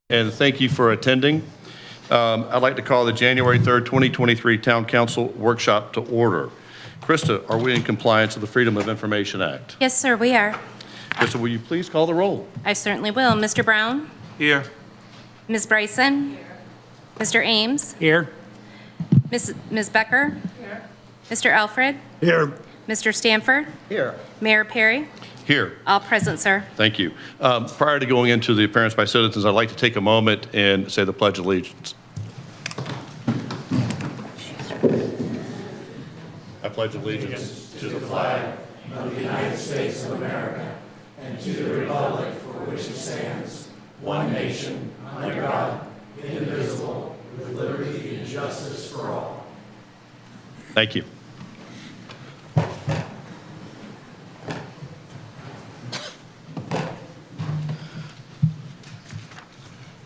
And thank you for attending. I'd like to call the January 3rd, 2023 Town Council Workshop to order. Krista, are we in compliance with the Freedom of Information Act? Yes, sir, we are. Krista, will you please call the roll? I certainly will. Mr. Brown? Here. Ms. Bryson? Here. Mr. Ames? Here. Ms. Becker? Here. Mr. Alfred? Here. Mr. Stanford? Here. Mayor Perry? Here. All present, sir. Thank you. Prior to going into the appearance by citizens, I'd like to take a moment and say the Pledge of Allegiance. I pledge allegiance to the flag of the United States of America and to the republic for which it stands, one nation, under God, indivisible, with liberty and justice for all. Thank you.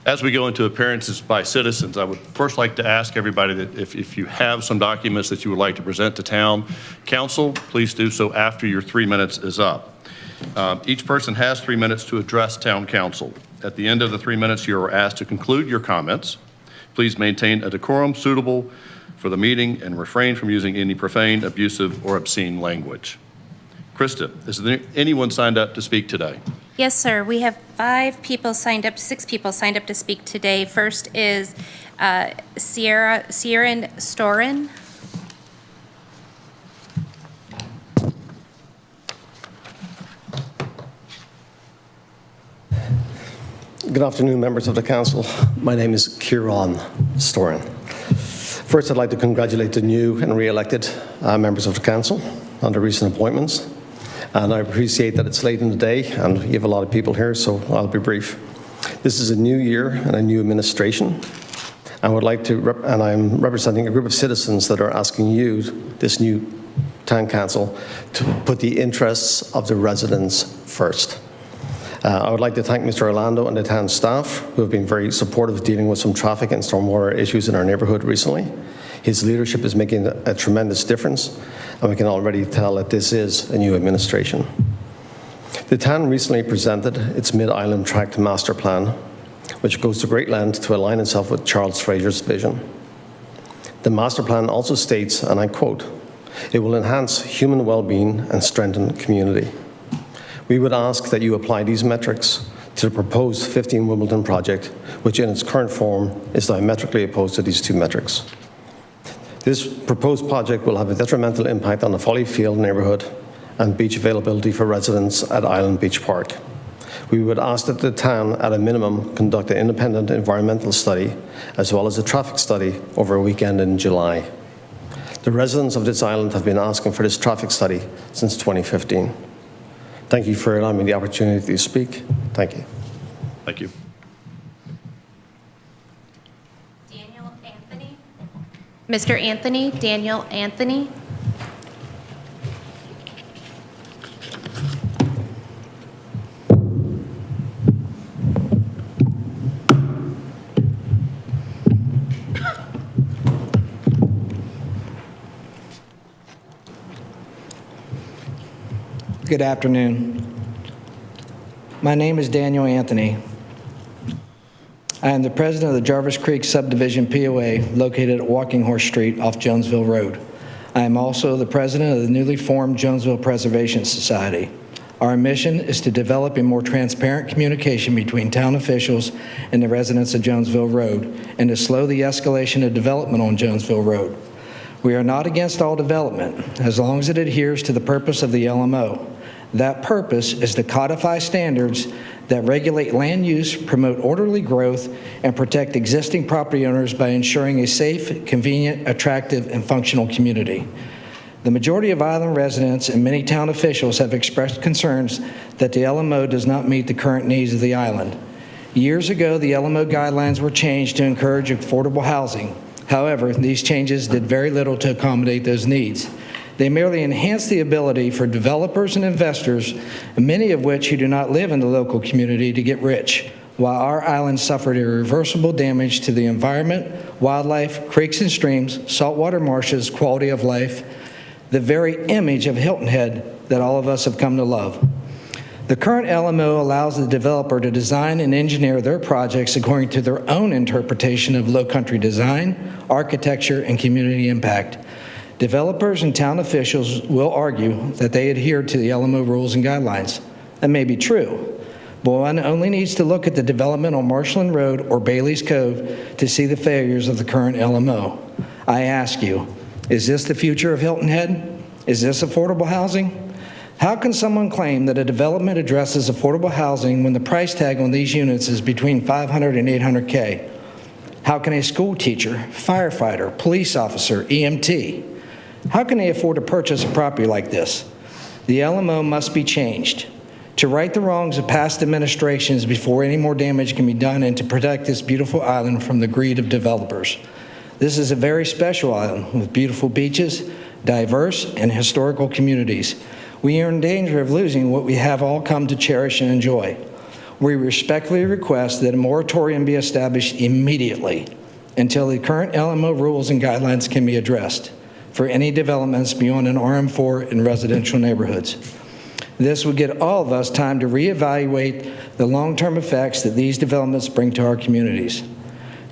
As we go into appearances by citizens, I would first like to ask everybody that if you have some documents that you would like to present to town council, please do so after your 3 minutes is up. Each person has 3 minutes to address town council. At the end of the 3 minutes, you are asked to conclude your comments. Please maintain a decorum suitable for the meeting and refrain from using any profane, abusive, or obscene language. Krista, is there anyone signed up to speak today? Yes, sir. We have 6 people signed up to speak today. First is Sierra Storin. Good afternoon, members of the council. My name is Kieran Storin. First, I'd like to congratulate the new and re-elected members of the council on the recent appointments. And I appreciate that it's late in the day and you have a lot of people here, so I'll be brief. This is a new year and a new administration. I'm representing a group of citizens that are asking you, this new town council, to put the interests of the residents first. I would like to thank Mr. Orlando and the town staff who have been very supportive of dealing with some traffic and stormwater issues in our neighborhood recently. His leadership is making a tremendous difference, and we can already tell that this is a new administration. The town recently presented its Mid-Island Tract Master Plan, which goes to great lengths to align itself with Charles Fraser's vision. The master plan also states, and I quote, "It will enhance human well-being and strengthen community." We would ask that you apply these metrics to the proposed 15 Wimbledon project, which in its current form is diametrically opposed to these two metrics. This proposed project will have a detrimental impact on the Folly Field neighbourhood and beach availability for residents at Island Beach Park. We would ask that the town, at a minimum, conduct an independent environmental study as well as a traffic study over a weekend in July. The residents of this island have been asking for this traffic study since 2015. Thank you for allowing me the opportunity to speak. Thank you. Thank you. Mr. Anthony, Daniel Anthony. Good afternoon. My name is Daniel Anthony. I am the president of the Jarvis Creek Subdivision POA located at Walking Horse Street off Jonesville Road. I am also the president of the newly formed Jonesville Preservation Society. Our mission is to develop a more transparent communication between town officials and the residents of Jonesville Road and to slow the escalation of development on Jonesville Road. We are not against all development as long as it adheres to the purpose of the LMO. That purpose is to codify standards that regulate land use, promote orderly growth, and protect existing property owners by ensuring a safe, convenient, attractive, and functional community. The majority of island residents and many town officials have expressed concerns that the LMO does not meet the current needs of the island. Years ago, the LMO guidelines were changed to encourage affordable housing. However, these changes did very little to accommodate those needs. They merely enhance the ability for developers and investors, many of which who do not live in the local community, to get rich, while our island suffered irreversible damage to the environment, wildlife, creeks and streams, saltwater marshes, quality of life, the very image of Hilton Head that all of us have come to love. The current LMO allows the developer to design and engineer their projects according to their own interpretation of low-country design, architecture, and community impact. Developers and town officials will argue that they adhere to the LMO rules and guidelines. That may be true, but one only needs to look at the development on Marshland Road or Bailey's Cove to see the failures of the current LMO. I ask you, is this the future of Hilton Head? Is this affordable housing? How can someone claim that a development addresses affordable housing when the price tag on these units is between $500 and $800K? How can a school teacher, firefighter, police officer, EMT, how can they afford to purchase a property like this? The LMO must be changed to right the wrongs of past administrations before any more damage can be done and to protect this beautiful island from the greed of developers. This is a very special island with beautiful beaches, diverse and historical communities. We are in danger of losing what we have all come to cherish and enjoy. We respectfully request that a moratorium be established immediately until the current LMO rules and guidelines can be addressed for any developments beyond an RM4 in residential neighborhoods. This would get all of us time to reevaluate the long-term effects that these developments bring to our communities.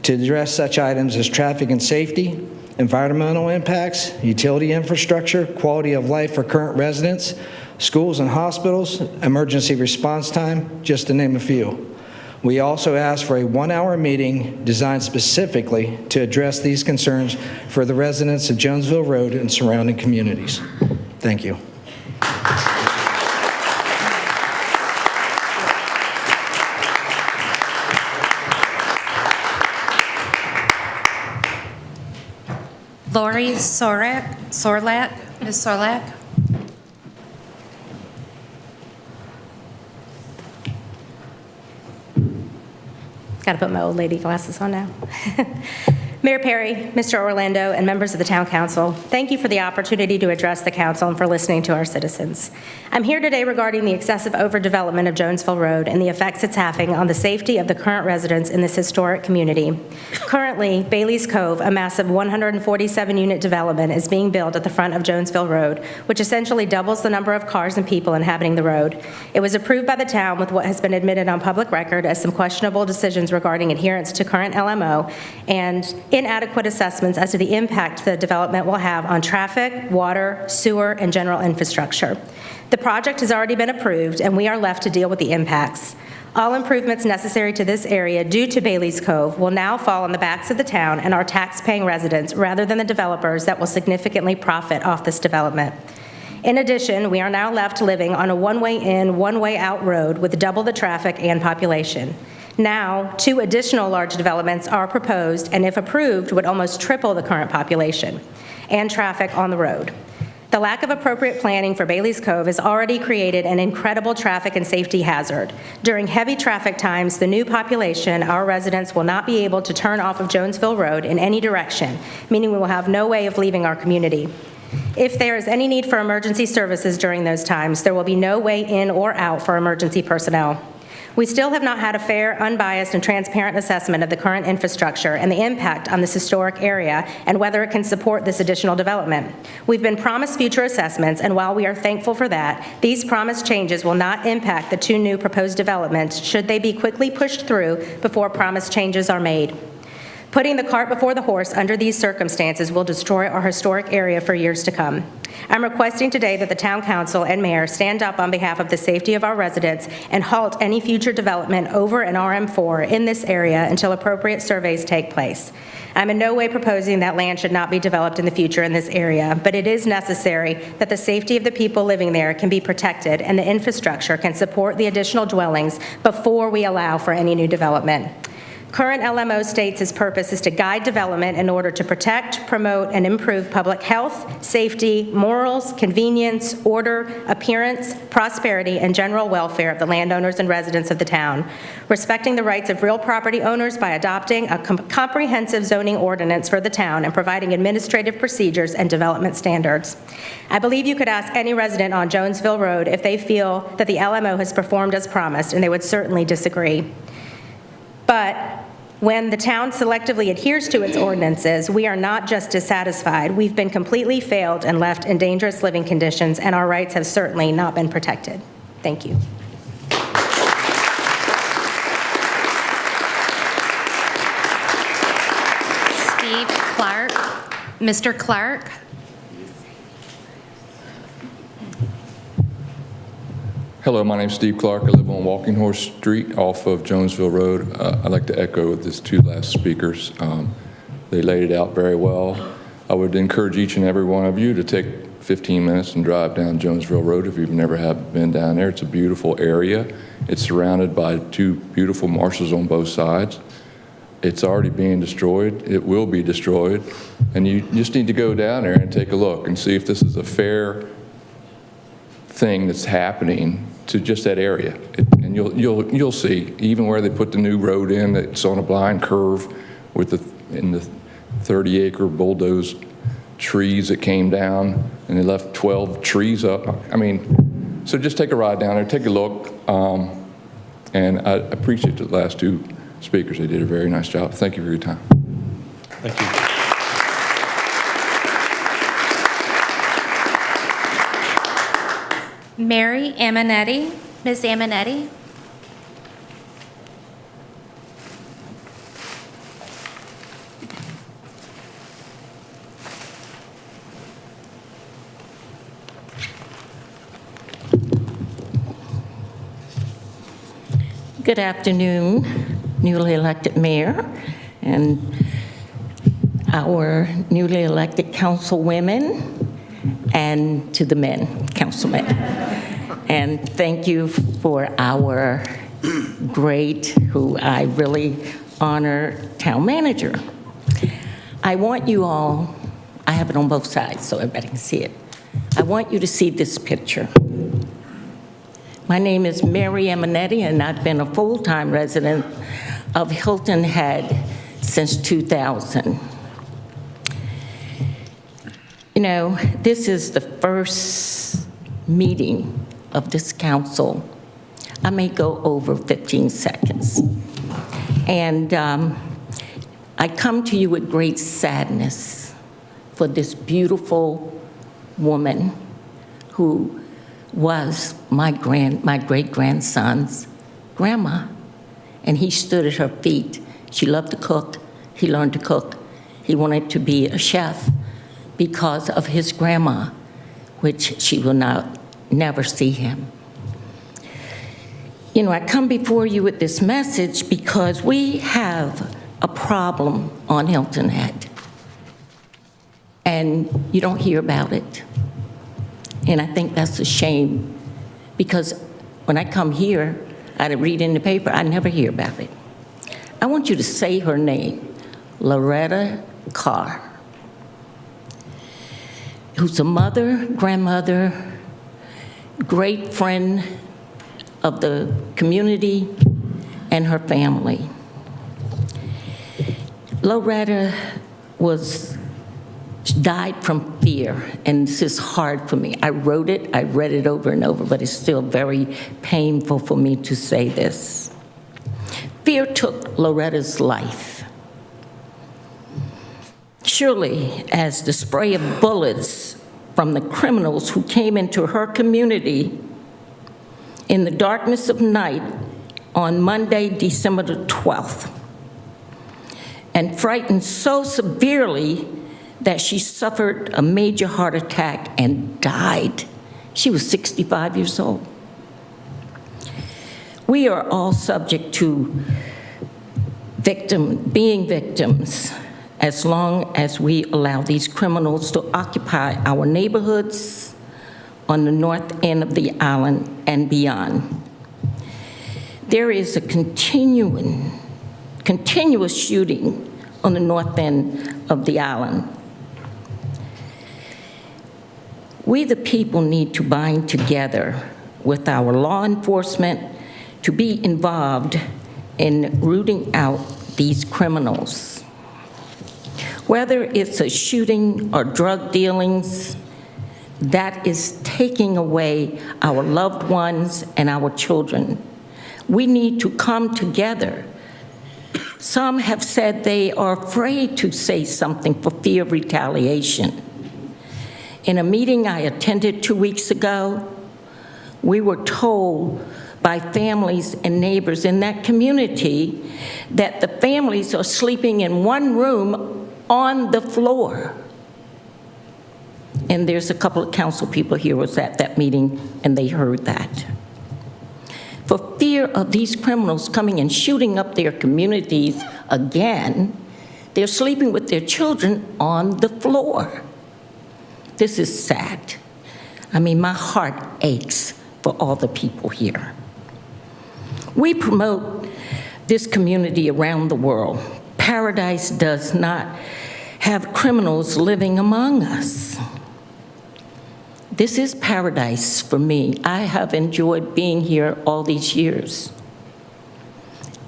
To address such items as traffic and safety, environmental impacts, utility infrastructure, quality of life for current residents, schools and hospitals, emergency response time, just to name a few. We also ask for a 1-hour meeting designed specifically to address these concerns for the residents of Jonesville Road and surrounding communities. Thank you. Lori Sorlak. Ms. Sorlak? Got to put my old lady glasses on now. Mayor Perry, Mr. Orlando, and members of the Town Council, thank you for the opportunity to address the Council and for listening to our citizens. I'm here today regarding the excessive overdevelopment of Jonesville Road and the effects it's having on the safety of the current residents in this historic community. Currently, Bailey's Cove, a massive 147-unit development, is being built at the front of Jonesville Road, which essentially doubles the number of cars and people inhabiting the road. It was approved by the town with what has been admitted on public record as some questionable decisions regarding adherence to current LMO and inadequate assessments as to the impact the development will have on traffic, water, sewer, and general infrastructure. The project has already been approved, and we are left to deal with the impacts. All improvements necessary to this area due to Bailey's Cove will now fall on the backs of the town and our tax-paying residents rather than the developers that will significantly profit off this development. In addition, we are now left living on a one-way in, one-way out road with double the traffic and population. Now, 2 additional large developments are proposed, and if approved, would almost triple the current population and traffic on the road. The lack of appropriate planning for Bailey's Cove has already created an incredible traffic and safety hazard. During heavy traffic times, the new population, our residents, will not be able to turn off of Jonesville Road in any direction, meaning we will have no way of leaving our community. If there is any need for emergency services during those times, there will be no way in or out for emergency personnel. We still have not had a fair, unbiased, and transparent assessment of the current infrastructure and the impact on this historic area and whether it can support this additional development. We've been promised future assessments, and while we are thankful for that, these promised changes will not impact the 2 new proposed developments should they be quickly pushed through before promised changes are made. Putting the cart before the horse under these circumstances will destroy our historic area for years to come. I'm requesting today that the Town Council and Mayor stand up on behalf of the safety of our residents and halt any future development over an RM4 in this area until appropriate surveys take place. I'm in no way proposing that land should not be developed in the future in this area, but it is necessary that the safety of the people living there can be protected and the infrastructure can support the additional dwellings before we allow for any new development. Current LMO states its purpose is to guide development in order to protect, promote, and improve public health, safety, morals, convenience, order, appearance, prosperity, and general welfare of the landowners and residents of the town, respecting the rights of real property owners by adopting a comprehensive zoning ordinance for the town and providing administrative procedures and development standards. I believe you could ask any resident on Jonesville Road if they feel that the LMO has performed as promised, and they would certainly disagree. But when the town selectively adheres to its ordinances, we are not just dissatisfied. We've been completely failed and left in dangerous living conditions, and our rights have certainly not been protected. Thank you. Mr. Clark? Hello, my name's Steve Clark. I live on Walking Horse Street off of Jonesville Road. I'd like to echo these two last speakers. They laid it out very well. I would encourage each and every one of you to take 15 minutes and drive down Jonesville Road if you've never have been down there. It's a beautiful area. It's surrounded by two beautiful marshes on both sides. It's already being destroyed. It will be destroyed. And you just need to go down there and take a look and see if this is a fair thing that's happening to just that area. And you'll see, even where they put the new road in, it's on a blind curve with in the 30-acre bulldozed trees that came down, and they left 12 trees up. I mean, so just take a ride down there, take a look, and I appreciate the last two speakers. They did a very nice job. Thank you for your time. Thank you. Mary Aminetti. Ms. Aminetti? Good afternoon, newly elected mayor and our newly elected councilwomen, and to the men, councilmen. And thank you for our great, who I really honor, town manager. I want you all, I have it on both sides so everybody can see it. I want you to see this picture. My name is Mary Aminetti, and I've been a full-time resident of Hilton Head since 2000. You know, this is the first meeting of this council. I may go over 15 seconds. And I come to you with great sadness for this beautiful woman who was my great-grandson's grandma, and he stood at her feet. She loved to cook. He learned to cook. He wanted to be a chef because of his grandma, which she will never see him. You know, I come before you with this message because we have a problem on Hilton Head, and you don't hear about it. And I think that's a shame, because when I come here, I read in the paper, I never hear about it. I want you to say her name, Loretta Carr, who's a mother, grandmother, great friend of the community and her family. Loretta died from fear, and this is hard for me. I wrote it, I read it over and over, but it's still very painful for me to say this. Fear took Loretta's life. Surely, as the spray of bullets from the criminals who came into her community in the darkness of night on Monday, December the 12th, and frightened so severely that she suffered a major heart attack and died. She was 65 years old. We are all subject to being victims as long as we allow these criminals to occupy our neighborhoods on the north end of the island and beyond. There is a continuous shooting on the north end of the island. We, the people, need to bind together with our law enforcement to be involved in rooting out these criminals. Whether it's a shooting or drug dealings, that is taking away our loved ones and our children. We need to come together. Some have said they are afraid to say something for fear of retaliation. In a meeting I attended 2 weeks ago, we were told by families and neighbors in that community that the families are sleeping in one room on the floor and there's a couple of council people here who was at that meeting, and they heard that. For fear of these criminals coming and shooting up their communities again, they're sleeping with their children on the floor. This is sad. I mean, my heart aches for all the people here. We promote this community around the world. Paradise does not have criminals living among us. This is paradise for me. I have enjoyed being here all these years.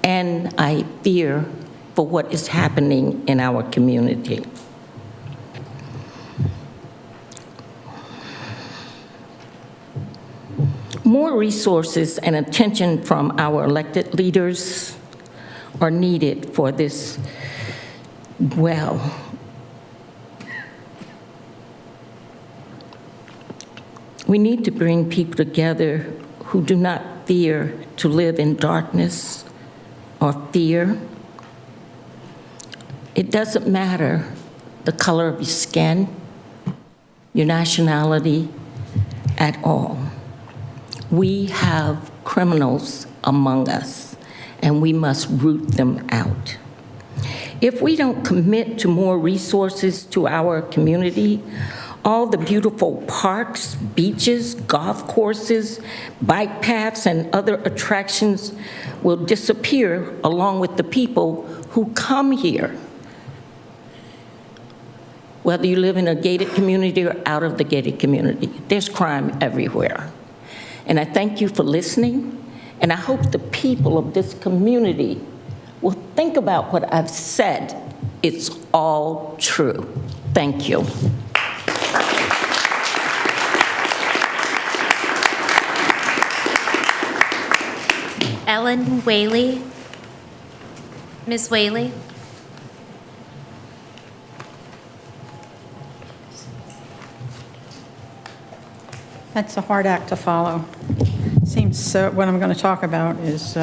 And I fear for what is happening in our community. More resources and attention from our elected leaders are needed for this, well, we need to bring people together who do not fear to live in darkness or fear. It doesn't matter the color of your skin, your nationality at all. We have criminals among us, and we must root them out. If we don't commit to more resources to our community, all the beautiful parks, beaches, golf courses, bike paths, and other attractions will disappear along with the people who come here. Whether you live in a gated community or out of the gated community, there's crime everywhere. And I thank you for listening, and I hope the people of this community will think about what I've said. It's all true. Thank you. Ellen Whaley. Ms. Whaley. That's a hard act to follow. Seems what I'm going to talk about is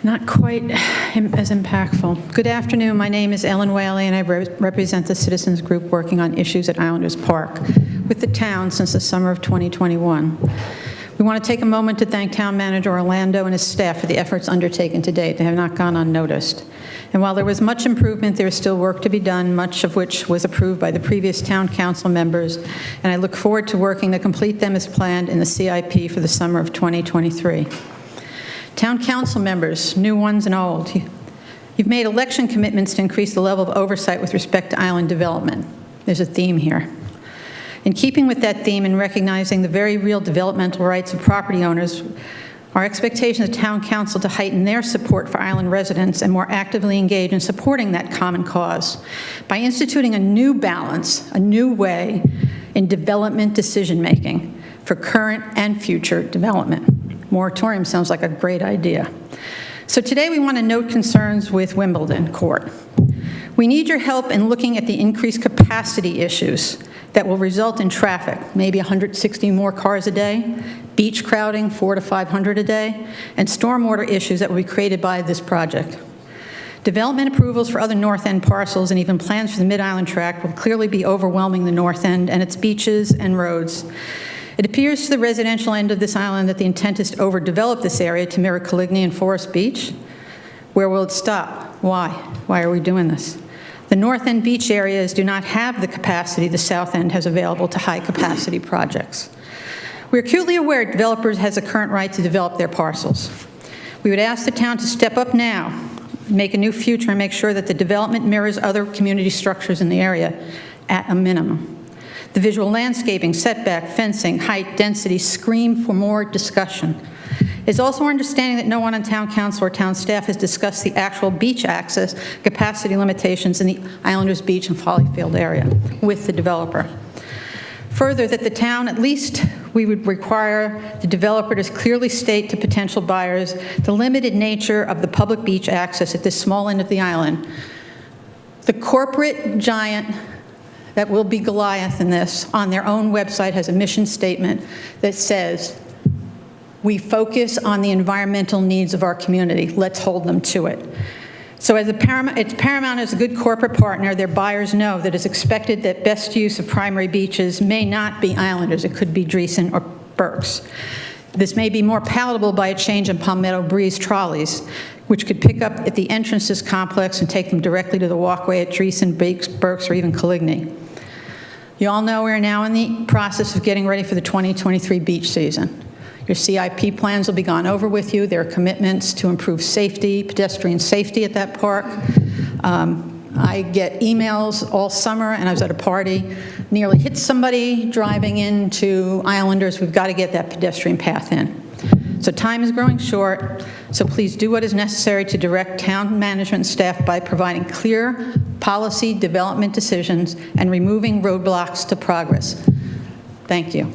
not quite as impactful. Good afternoon. My name is Ellen Whaley, and I represent the citizens group working on issues at Islanders Park with the town since the summer of 2021. We want to take a moment to thank Town Manager Orlando and his staff for the efforts undertaken to date. They have not gone unnoticed. And while there was much improvement, there is still work to be done, much of which was approved by the previous town council members, and I look forward to working to complete them as planned in the CIP for the summer of 2023. Town council members, new ones and old, you've made election commitments to increase the level of oversight with respect to island development. There's a theme here. In keeping with that theme and recognizing the very real developmental rights of property owners, our expectation of town council to heighten their support for island residents and more actively engage in supporting that common cause by instituting a new balance, a new way in development decision-making for current and future development. Moratorium sounds like a great idea. So today we want to note concerns with Wimbledon Court. We need your help in looking at the increased capacity issues that will result in traffic, maybe 160 more cars a day, beach crowding, 400 to 500 a day, and stormwater issues that will be created by this project. Development approvals for other North End parcels and even plans for the Mid-Island Tract will clearly be overwhelming the North End and its beaches and roads. It appears to the residential end of this island that the intent is to overdevelop this area to mirror Coligny and Forest Beach. Where will it stop? Why? Why are we doing this? The North End beach areas do not have the capacity the South End has available to high-capacity projects. We're acutely aware developers has a current right to develop their parcels. We would ask the town to step up now, make a new future, and make sure that the development mirrors other community structures in the area at a minimum. The visual landscaping, setback, fencing, height, density scream for more discussion. It's also our understanding that no one on town council or town staff has discussed the actual beach access capacity limitations in the Islanders Beach and Follyfield area with the developer. Further, that the town, at least we would require the developer to clearly state to potential buyers the limited nature of the public beach access at this small end of the island. The corporate giant that will be Goliath in this on their own website has a mission statement that says, we focus on the environmental needs of our community. Let's hold them to it. So as it's paramount as a good corporate partner, their buyers know that it's expected that best use of primary beaches may not be Islanders. It could be Dreesen or Berks. This may be more palatable by a change in Palmetto Breeze trolleys, which could pick up at the entrance to this complex and take them directly to the walkway at Dreesen, Berks, or even Coligny. You all know we're now in the process of getting ready for the 2023 beach season. Your CIP plans will be gone over with you. There are commitments to improve safety, pedestrian safety at that park. I get emails all summer, and I was at a party, nearly hit somebody driving into Islanders. We've got to get that pedestrian path in. So time is growing short, so please do what is necessary to direct town management staff by providing clear policy development decisions and removing roadblocks to progress. Thank you.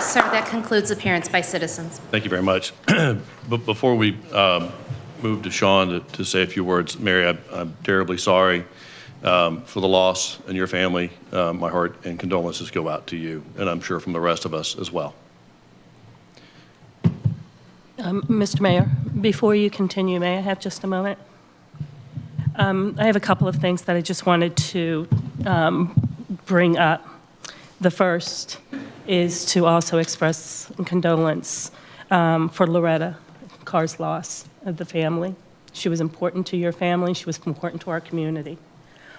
Sir, that concludes appearance by citizens. Thank you very much. But before we move to Sean to say a few words, Mary, I'm terribly sorry for the loss in your family. My heart and condolences go out to you, and I'm sure from the rest of us as well. Mr. Mayor, before you continue, may I have just a moment? I have a couple of things that I just wanted to bring up. The first is to also express condolence for Loretta Carr's loss of the family. She was important to your family. She was important to our community.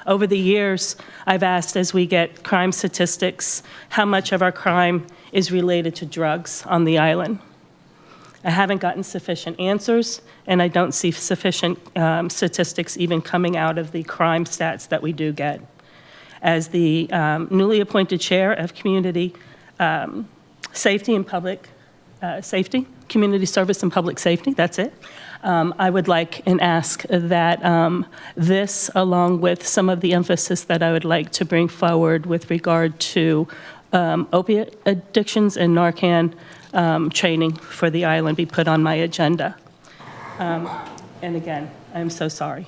Over the years, I've asked, as we get crime statistics, how much of our crime is related to drugs on the island. I haven't gotten sufficient answers, and I don't see sufficient statistics even coming out of the crime stats that we do get. As the newly appointed chair of Community Safety and Public Safety, Community Service and Public Safety, that's it, I would like and ask that this, along with some of the emphasis that I would like to bring forward with regard to opiate addictions and Narcan training for the island, be put on my agenda. And again, I'm so sorry.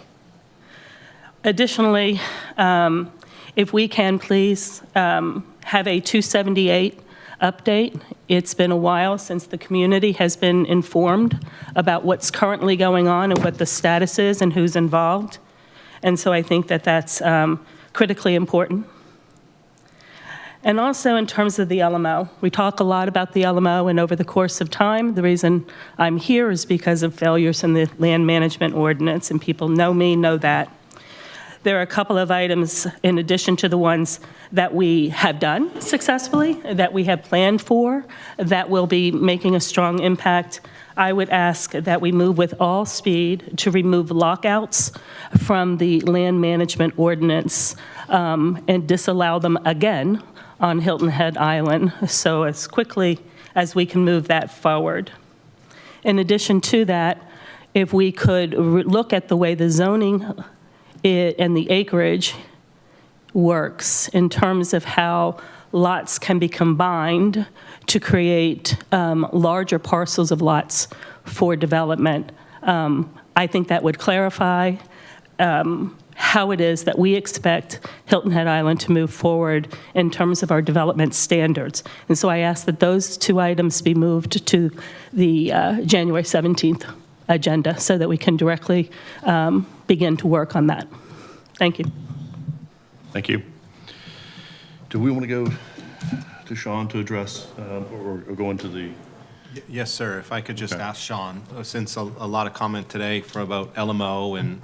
Additionally, if we can please have a 278 update. It's been a while since the community has been informed about what's currently going on and what the status is and who's involved. And so I think that that's critically important. And also in terms of the LMO, we talk a lot about the LMO, and over the course of time, the reason I'm here is because of failures in the land management ordinance, and people know me, know that. There are a couple of items, in addition to the ones that we have done successfully, that we have planned for, that will be making a strong impact. I would ask that we move with all speed to remove lockouts from the land management ordinance and disallow them again on Hilton Head Island, so as quickly as we can move that forward. In addition to that, if we could look at the way the zoning and the acreage works in terms of how lots can be combined to create larger parcels of lots for development, I think that would clarify how it is that we expect Hilton Head Island to move forward in terms of our development standards. And so I ask that those two items be moved to the January 17th agenda so that we can directly begin to work on that. Thank you. Thank you. Do we want to go to Sean to address or go into the... Yes, sir. If I could just ask Sean, since a lot of comment today about LMO and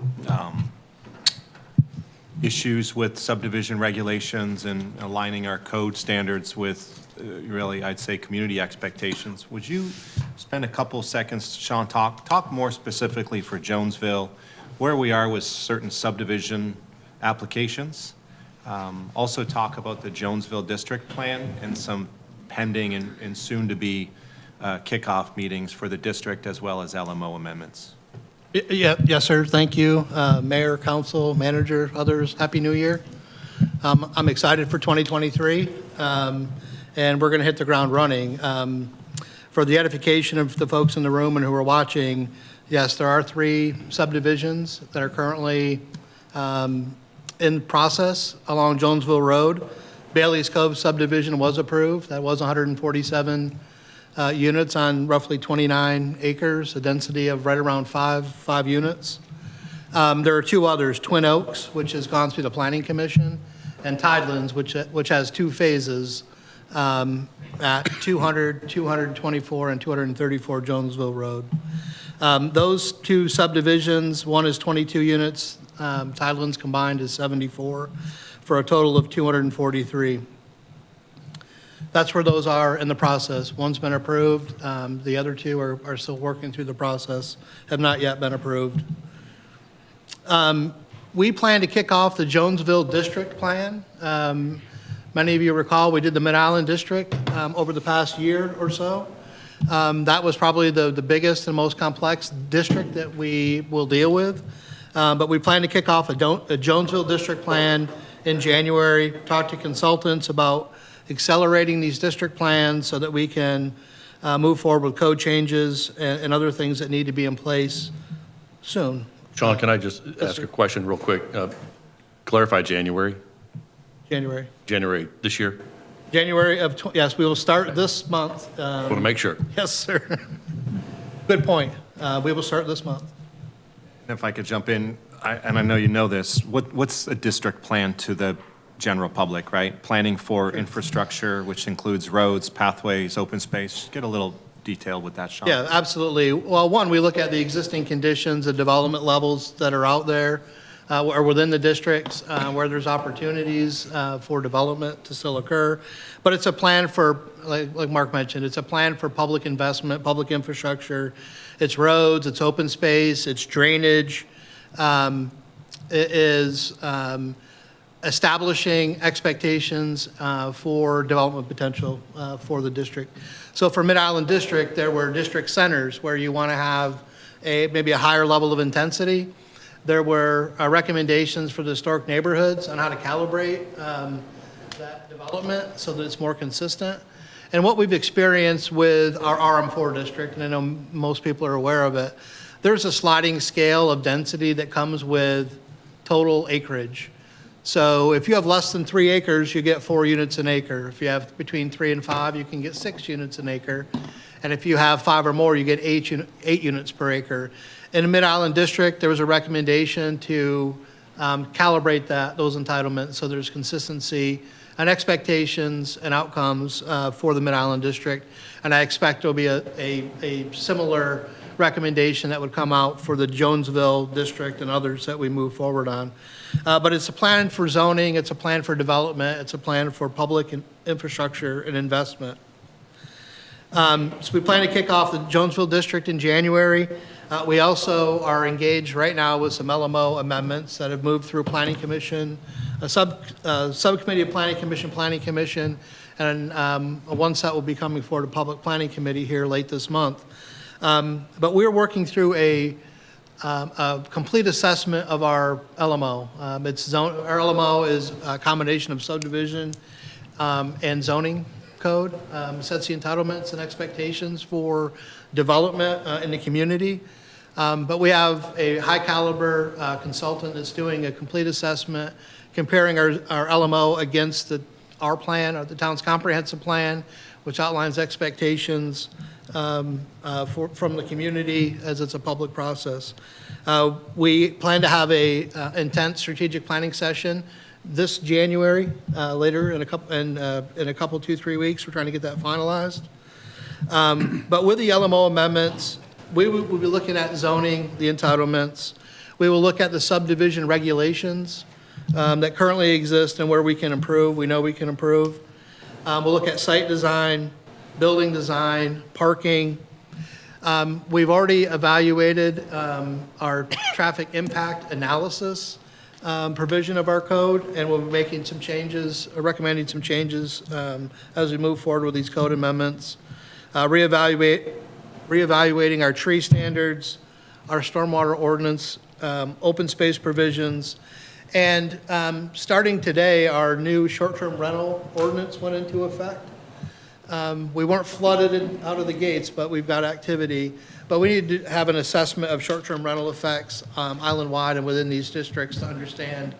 issues with subdivision regulations and aligning our code standards with really, I'd say, community expectations. Would you spend a couple seconds, Sean, talk more specifically for Jonesville, where we are with certain subdivision applications? Also talk about the Jonesville District Plan and some pending and soon-to-be kickoff meetings for the district as well as LMO amendments. Yes, sir. Thank you. Mayor, council, manager, others, Happy New Year. I'm excited for 2023, and we're going to hit the ground running. For the edification of the folks in the room and who are watching, yes, there are 3 subdivisions that are currently in process along Jonesville Road. Bailey's Cove subdivision was approved. That was 147 units on roughly 29 acres, a density of right around five units. There are two others, Twin Oaks, which has gone through the Planning Commission, and Tidelands, which has two phases at 200, 224, and 234 Jonesville Road. Those two subdivisions, one is 22 units, Tidelands combined is 74, for a total of 243. That's where those are in the process. One's been approved. The other two are still working through the process, have not yet been approved. We plan to kick off the Jonesville District Plan. Many of you recall we did the Mid-Island District over the past year or so. That was probably the biggest and most complex district that we will deal with. But we plan to kick off a Jonesville District Plan in January, talk to consultants about accelerating these district plans so that we can move forward with code changes and other things that need to be in place soon. Sean, can I just ask a question real quick? Clarify January this year? January of, yes, we will start this month. Want to make sure. Yes, sir. Good point. We will start this month. If I could jump in, and I know you know this, what's a district plan to the general public, right? Planning for infrastructure, which includes roads, pathways, open space. Just get a little detail with that, Sean. Yeah, absolutely. Well, one, we look at the existing conditions and development levels that are out there or within the districts where there's opportunities for development to still occur. But it's a plan for, like Mark mentioned, it's a plan for public investment, public infrastructure. It's roads, it's open space, it's drainage. It is establishing expectations for development potential for the district. So for Mid-Island District, there were district centers where you want to have maybe a higher level of intensity. There were recommendations for the historic neighborhoods on how to calibrate that development so that it's more consistent. And what we've experienced with our RM4 district, and I know most people are aware of it, there's a sliding scale of density that comes with total acreage. So if you have less than 3 acres, you get 4 units an acre. If you have between 3 and 5, you can get 6 units an acre. And if you have 5 or more, you get 8 units per acre. In the Mid-Island District, there was a recommendation to calibrate those entitlements so there's consistency and expectations and outcomes for the Mid-Island District. And I expect there'll be a similar recommendation that would come out for the Jonesville District and others that we move forward on. But it's a plan for zoning, it's a plan for development, it's a plan for public infrastructure and investment. So we plan to kick off the Jonesville District in January. We also are engaged right now with some LMO amendments that have moved through Planning Commission, a subcommittee of Planning Commission, and one set will be coming forward to Public Planning Committee here late this month. But we're working through a complete assessment of our LMO. Our LMO is a combination of subdivision and zoning code, sets the entitlements and expectations for development in the community. But we have a high caliber consultant that's doing a complete assessment, comparing our LMO against our plan, or the town's comprehensive plan, which outlines expectations from the community as it's a public process. We plan to have a intense strategic planning session this January, later in a couple, 2-3 weeks. We're trying to get that finalized. But with the LMO amendments, we will be looking at zoning, the entitlements. We will look at the subdivision regulations that currently exist and where we can improve. We know we can improve. We'll look at site design, building design, parking. We've already evaluated our traffic impact analysis provision of our code, and we'll be making some changes, recommending some changes as we move forward with these code amendments. Reevaluating our tree standards, our stormwater ordinance, open space provisions, and starting today, our new short-term rental ordinance went into effect. We weren't flooded out of the gates, but we've got activity. But we need to have an assessment of short-term rental effects island-wide and within these districts to understand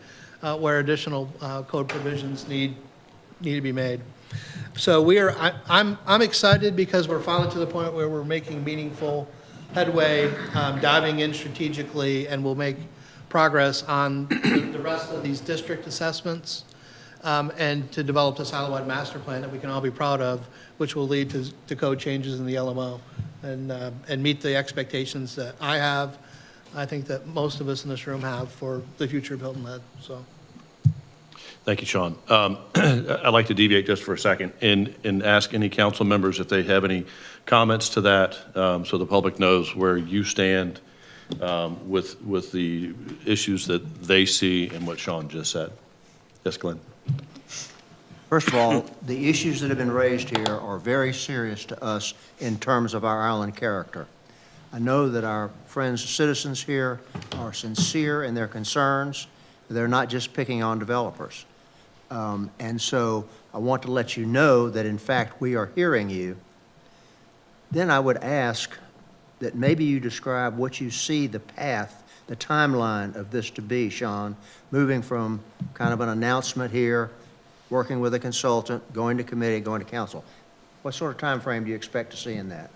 where additional code provisions need to be made. So I'm excited because we're finally to the point where we're making meaningful headway, diving in strategically, and we'll make progress on the rest of these district assessments, and to develop this island-wide master plan that we can all be proud of, which will lead to code changes in the LMO and meet the expectations that I have, I think that most of us in this room have for the future of Hilton Head, so. Thank you, Sean. I'd like to deviate just for a second and ask any council members if they have any comments to that, so the public knows where you stand with the issues that they see and what Sean just said. Yes, Glenn. First of all, the issues that have been raised here are very serious to us in terms of our island character. I know that our friends, citizens here, are sincere in their concerns. They're not just picking on developers. And so I want to let you know that, in fact, we are hearing you. Then I would ask that maybe you describe what you see the path, the timeline of this to be, Sean, moving from kind of an announcement here, working with a consultant, going to committee, going to council. What sort of time frame do you expect to see in that?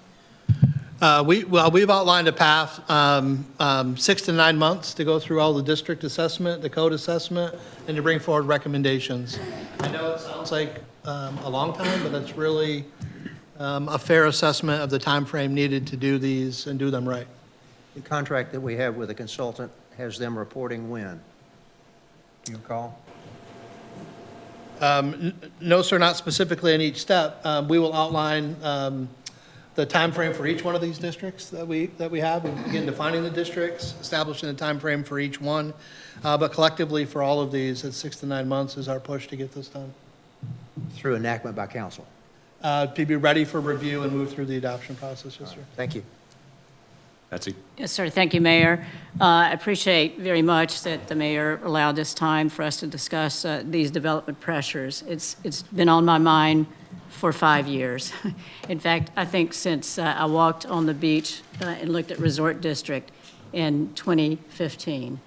We've outlined a path, 6 to 9 months to go through all the district assessment, the code assessment, and to bring forward recommendations. I know it sounds like a long time, but it's really a fair assessment of the time frame needed to do these and do them right. The contract that we have with a consultant has them reporting when? Do you recall? No, sir, not specifically in each step. We will outline the time frame for each one of these districts that we have. We begin defining the districts, establishing the time frame for each one. But collectively, for all of these, it's 6 to 9 months is our push to get this done. Through enactment by council. To be ready for review and move through the adoption process, yes, sir. Thank you. Betsy. Yes, sir. Thank you, Mayor. I appreciate very much that the mayor allowed this time for us to discuss these development pressures. It's been on my mind for 5 years. In fact, I think since I walked on the beach and looked at Resort District in 2015.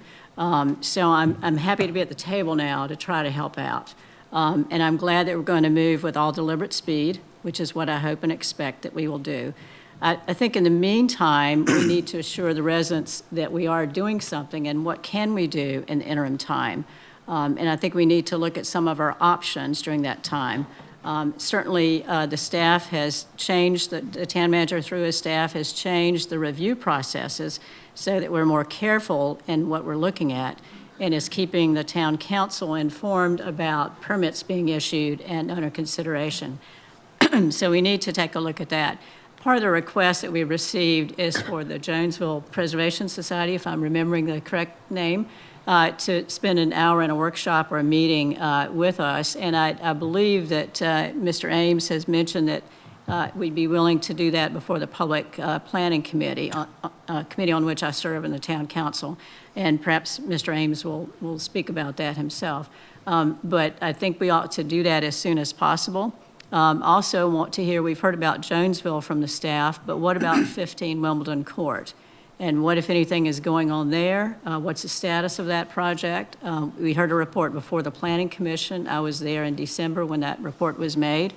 So I'm happy to be at the table now to try to help out. And I'm glad that we're going to move with all deliberate speed, which is what I hope and expect that we will do. I think in the meantime, we need to assure the residents that we are doing something and what can we do in the interim time. And I think we need to look at some of our options during that time. Certainly, the staff has changed, the town manager through his staff has changed the review processes so that we're more careful in what we're looking at and is keeping the town council informed about permits being issued and under consideration. So we need to take a look at that. Part of the request that we received is for the Jonesville Preservation Society, if I'm remembering the correct name, to spend an hour in a workshop or a meeting with us. And I believe that Mr. Ames has mentioned that we'd be willing to do that before the Public Planning Committee, committee on which I serve in the Town Council. And perhaps Mr. Ames will speak about that himself. But I think we ought to do that as soon as possible. Also want to hear, we've heard about Jonesville from the staff, but what about 15 Wimbledon Court? And what, if anything, is going on there? What's the status of that project? We heard a report before the Planning Commission. I was there in December when that report was made.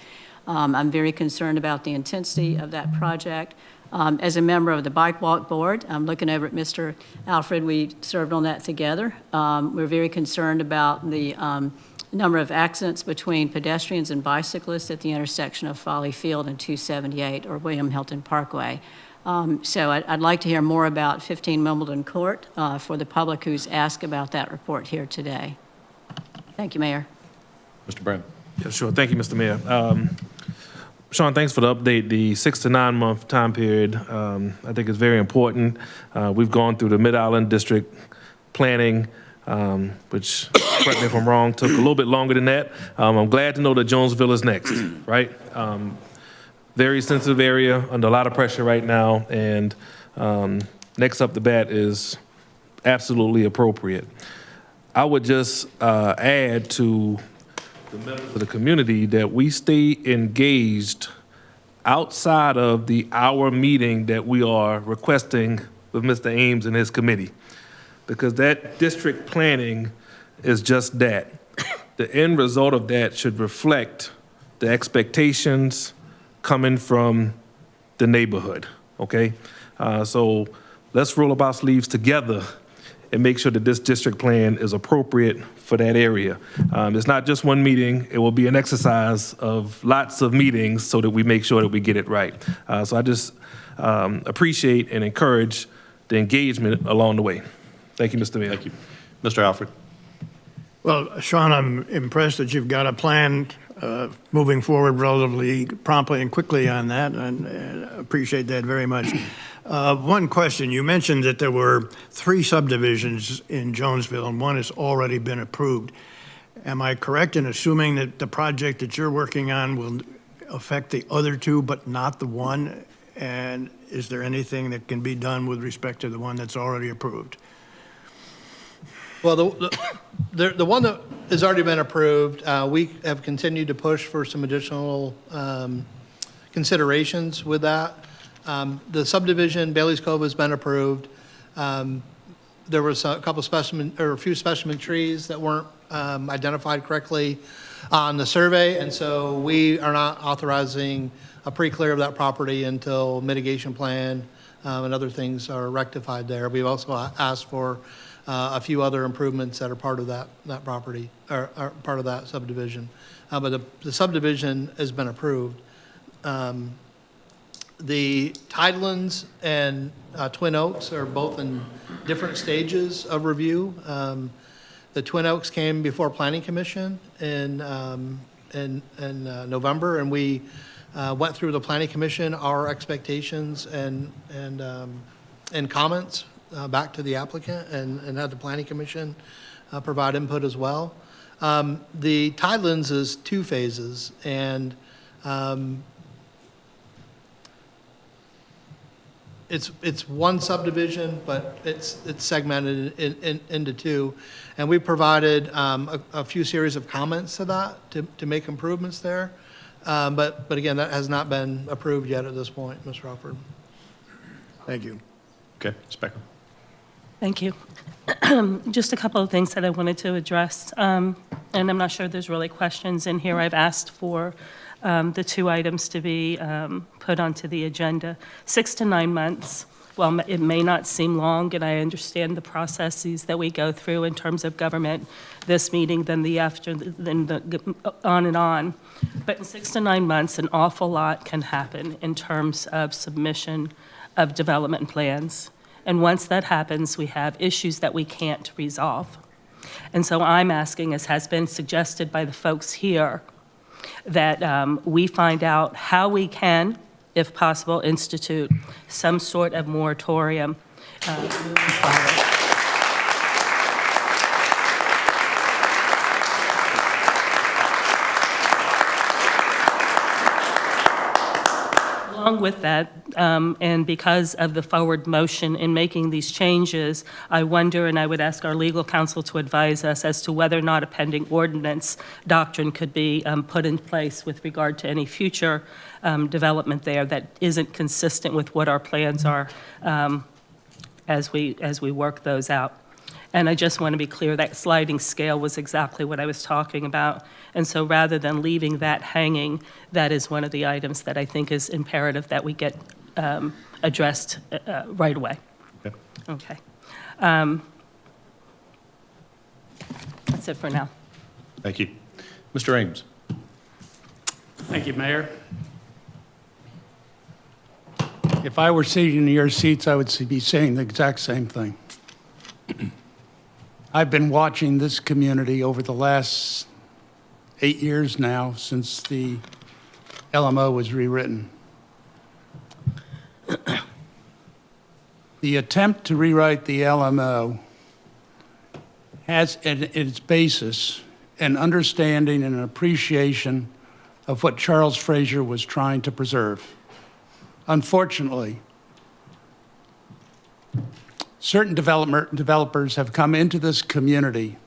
I'm very concerned about the intensity of that project. As a member of the Bike Walk Board, I'm looking over at Mr. Alfred. We served on that together. We're very concerned about the number of accidents between pedestrians and bicyclists at the intersection of Folly Field and 278 or William Hilton Parkway. So I'd like to hear more about 15 Wimbledon Court for the public who's asked about that report here today. Thank you, Mayor. Mr. Brown. Yeah, sure. Thank you, Mr. Mayor. Sean, thanks for the update. The 6 to 9 month time period, I think is very important. We've gone through the Mid-Island District planning, which, correct me if I'm wrong, took a little bit longer than that. I'm glad to know that Jonesville is next, right? Very sensitive area, under a lot of pressure right now, and next up the bat is absolutely appropriate. I would just add to the members of the community that we stay engaged outside of the hour meeting that we are requesting with Mr. Ames and his committee, because that district planning is just that. The end result of that should reflect the expectations coming from the neighborhood, okay? So let's roll up our sleeves together and make sure that this district plan is appropriate for that area. It's not just one meeting. It will be an exercise of lots of meetings so that we make sure that we get it right. So I just appreciate and encourage the engagement along the way. Thank you, Mr. Mayor. Thank you. Mr. Alfred. Well, Sean, I'm impressed that you've got a plan moving forward relatively promptly and quickly on that, and appreciate that very much. One question, you mentioned that there were 3 subdivisions in Jonesville and one has already been approved. Am I correct in assuming that the project that you're working on will affect the other 2 but not the one? And is there anything that can be done with respect to the one that's already approved? Well, the one that has already been approved, we have continued to push for some additional considerations with that. The subdivision, Bailey's Cove, has been approved. There was a couple specimen, or a few specimen trees that weren't identified correctly on the survey, and so we are not authorizing a pre-clear of that property until mitigation plan and other things are rectified there. We've also asked for a few other improvements that are part of that property, or part of that subdivision. But the subdivision has been approved. The Tidelands and Twin Oaks are both in different stages of review. The Twin Oaks came before Planning Commission in November, and we went through the Planning Commission, our expectations and comments back to the applicant, and had the Planning Commission provide input as well. The Tidelands is 2 phases, and it's one subdivision, but it's segmented into 2, and we provided a few series of comments to that to make improvements there. But again, that has not been approved yet at this point, Mr. Alford. Thank you. Okay, Ms. Becker. Thank you. Just a couple of things that I wanted to address, and I'm not sure there's really questions in here. I've asked for the 2 items to be put onto the agenda. 6 to 9 months, well, it may not seem long, and I understand the processes that we go through in terms of government, this meeting, then the after, then the on and on. But in 6 to 9 months, an awful lot can happen in terms of submission of development plans. And once that happens, we have issues that we can't resolve. And so I'm asking, as has been suggested by the folks here, that we find out how we can, if possible, institute some sort of moratorium moving forward. Along with that, and because of the forward motion in making these changes, I wonder, and I would ask our legal counsel to advise us as to whether or not a pending ordinance doctrine could be put in place with regard to any future development there that isn't consistent with what our plans are as we work those out. And I just want to be clear, that sliding scale was exactly what I was talking about. And so rather than leaving that hanging, that is one of the items that I think is imperative that we get addressed right away. Okay. Okay. That's it for now. Thank you. Mr. Ames. Thank you, Mayor. If I were sitting in your seats, I would be saying the exact same thing. I've been watching this community over the last 8 years now since the LMO was rewritten. The attempt to rewrite the LMO has at its basis an understanding and an appreciation of what Charles Frazier was trying to preserve. Unfortunately, certain developers have come into this community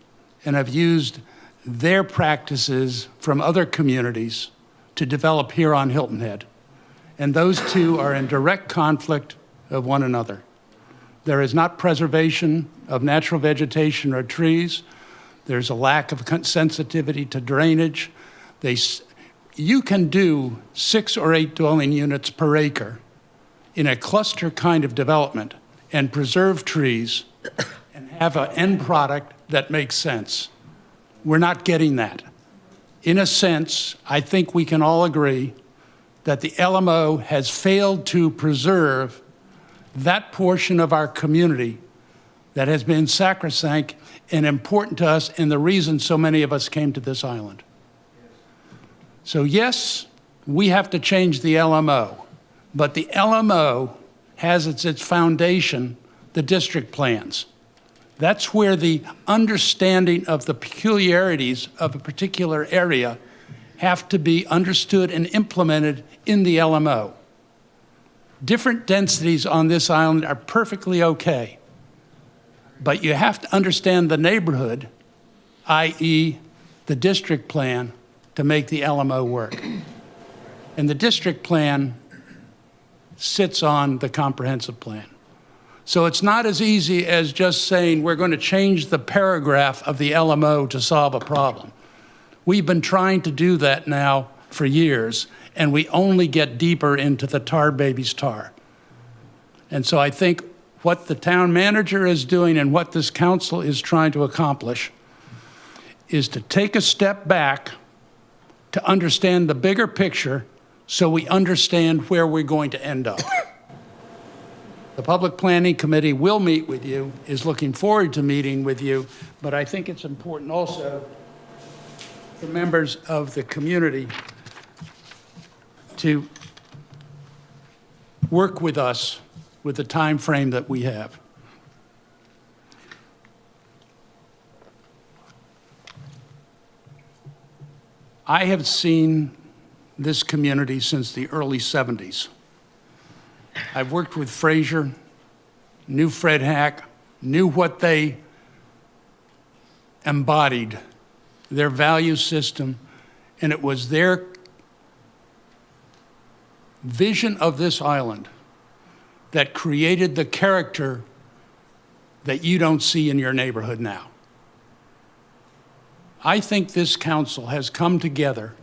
and have used their practices from other communities to develop here on Hilton Head. And those 2 are in direct conflict of one another. There is not preservation of natural vegetation or trees. There's a lack of sensitivity to drainage. you can do 6 or 8 dwelling units per acre in a cluster kind of development and preserve trees and have an end product that makes sense. We're not getting that. In a sense, I think we can all agree that the LMO has failed to preserve that portion of our community that has been sacrosanct and important to us and the reason so many of us came to this island. So yes, we have to change the LMO, but the LMO has as its foundation the district plans. That's where the understanding of the peculiarities of a particular area have to be understood and implemented in the LMO. Different densities on this island are perfectly okay, but you have to understand the neighborhood, i.e. the district plan, to make the LMO work. And the district plan sits on the comprehensive plan. So it's not as easy as just saying we're going to change the paragraph of the LMO to solve a problem. We've been trying to do that now for years, and we only get deeper into the tar baby's tar. And so I think what the town manager is doing and what this council is trying to accomplish is to take a step back to understand the bigger picture so we understand where we're going to end up. The Public Planning Committee will meet with you, is looking forward to meeting with you, but I think it's important also for members of the community to work with us with the time frame that we have. I have seen this community since the early 70s. I've worked with Fraser, knew Fred Hack, knew what they embodied, their value system, and it was their vision of this island that created the character that you don't see in your neighborhood now. I think this council has come together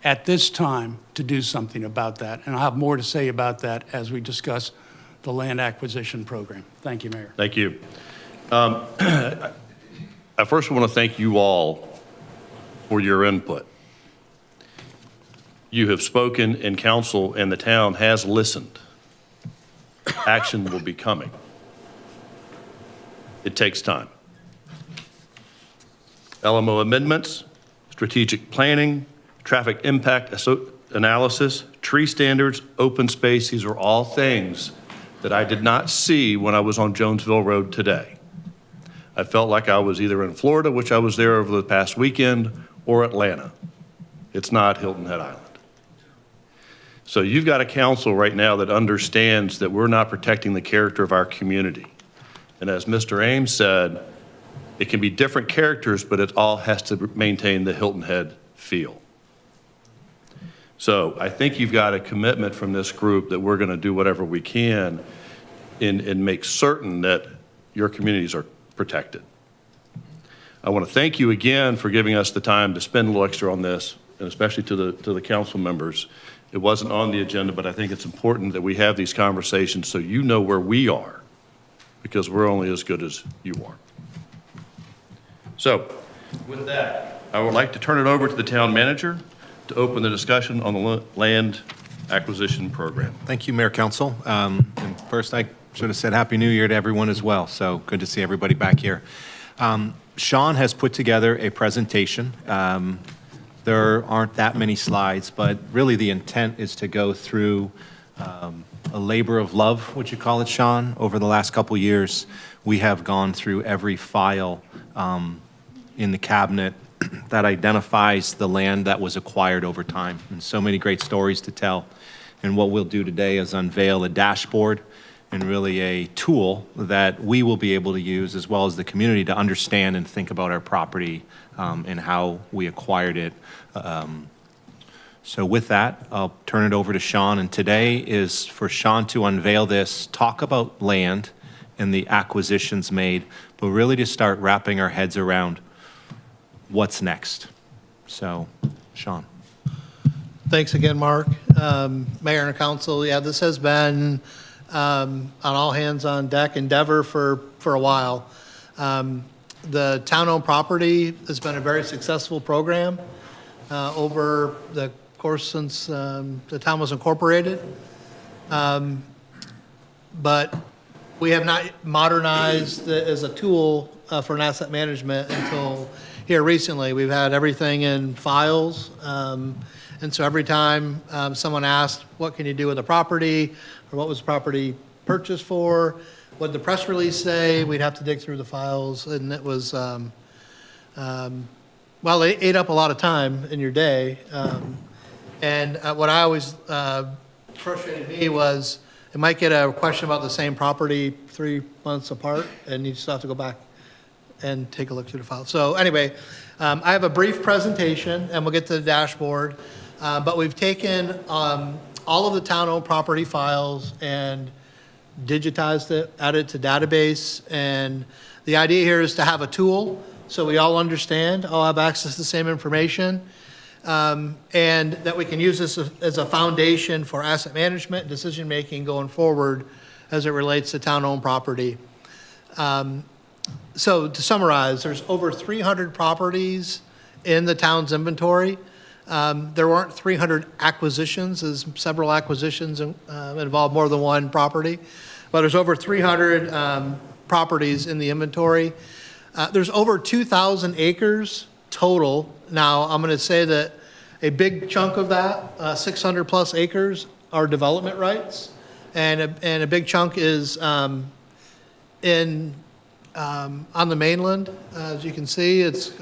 at this time to do something about that, and I'll have more to say about that as we discuss the land acquisition program. Thank you, Mayor. Thank you. I first want to thank you all for your input. You have spoken, and council and the town has listened. Action will be coming. It takes time. LMO amendments, strategic planning, traffic impact analysis, tree standards, open space, these are all things that I did not see when I was on Jonesville Road today. I felt like I was either in Florida, which I was there over the past weekend, or Atlanta. It's not Hilton Head Island. So you've got a council right now that understands that we're not protecting the character of our community. And as Mr. Ames said, it can be different characters, but it all has to maintain the Hilton Head feel. So I think you've got a commitment from this group that we're going to do whatever we can and make certain that your communities are protected. I want to thank you again for giving us the time to spend a little extra on this, and especially to the council members. It wasn't on the agenda, but I think it's important that we have these conversations so you know where we are, because we're only as good as you are. So with that, I would like to turn it over to the town manager to open the discussion on the land acquisition program. Thank you, Mayor Council. And first, I should have said Happy New Year to everyone as well. So good to see everybody back here. Sean has put together a presentation. There aren't that many slides, but really the intent is to go through a labor of love, would you call it, Sean? Over the last couple years, we have gone through every file in the cabinet that identifies the land that was acquired over time, and so many great stories to tell. And what we'll do today is unveil a dashboard and really a tool that we will be able to use, as well as the community, to understand and think about our property and how we acquired it. So with that, I'll turn it over to Sean, and today is for Sean to unveil this, talk about land and the acquisitions made, but really to start wrapping our heads around what's next. So, Sean. Thanks again, Mark. Mayor and council, yeah, this has been an all hands on deck endeavor for a while. The town-owned property has been a very successful program over the course since the town was incorporated. But we have not modernized it as a tool for an asset management until here recently. We've had everything in files. And so every time someone asked, what can you do with a property? Or what was the property purchased for? What did the press release say? We'd have to dig through the files. And it was, well, it ate up a lot of time in your day. And what I always frustrated me was it might get a question about the same property 3 months apart, and you still have to go back and take a look through the file. So anyway, I have a brief presentation, and we'll get to the dashboard. But we've taken all of the town-owned property files and digitized it, added it to database. And the idea here is to have a tool so we all understand, all have access to the same information, and that we can use this as a foundation for asset management and decision-making going forward as it relates to town-owned property. So to summarize, there's over 300 properties in the town's inventory. There weren't 300 acquisitions, as several acquisitions involve more than one property, but there's over 300 properties in the inventory. There's over 2,000 acres total. Now, I'm going to say that a big chunk of that, 600 plus acres, are development rights, and a big chunk is on the mainland. As you can see, it's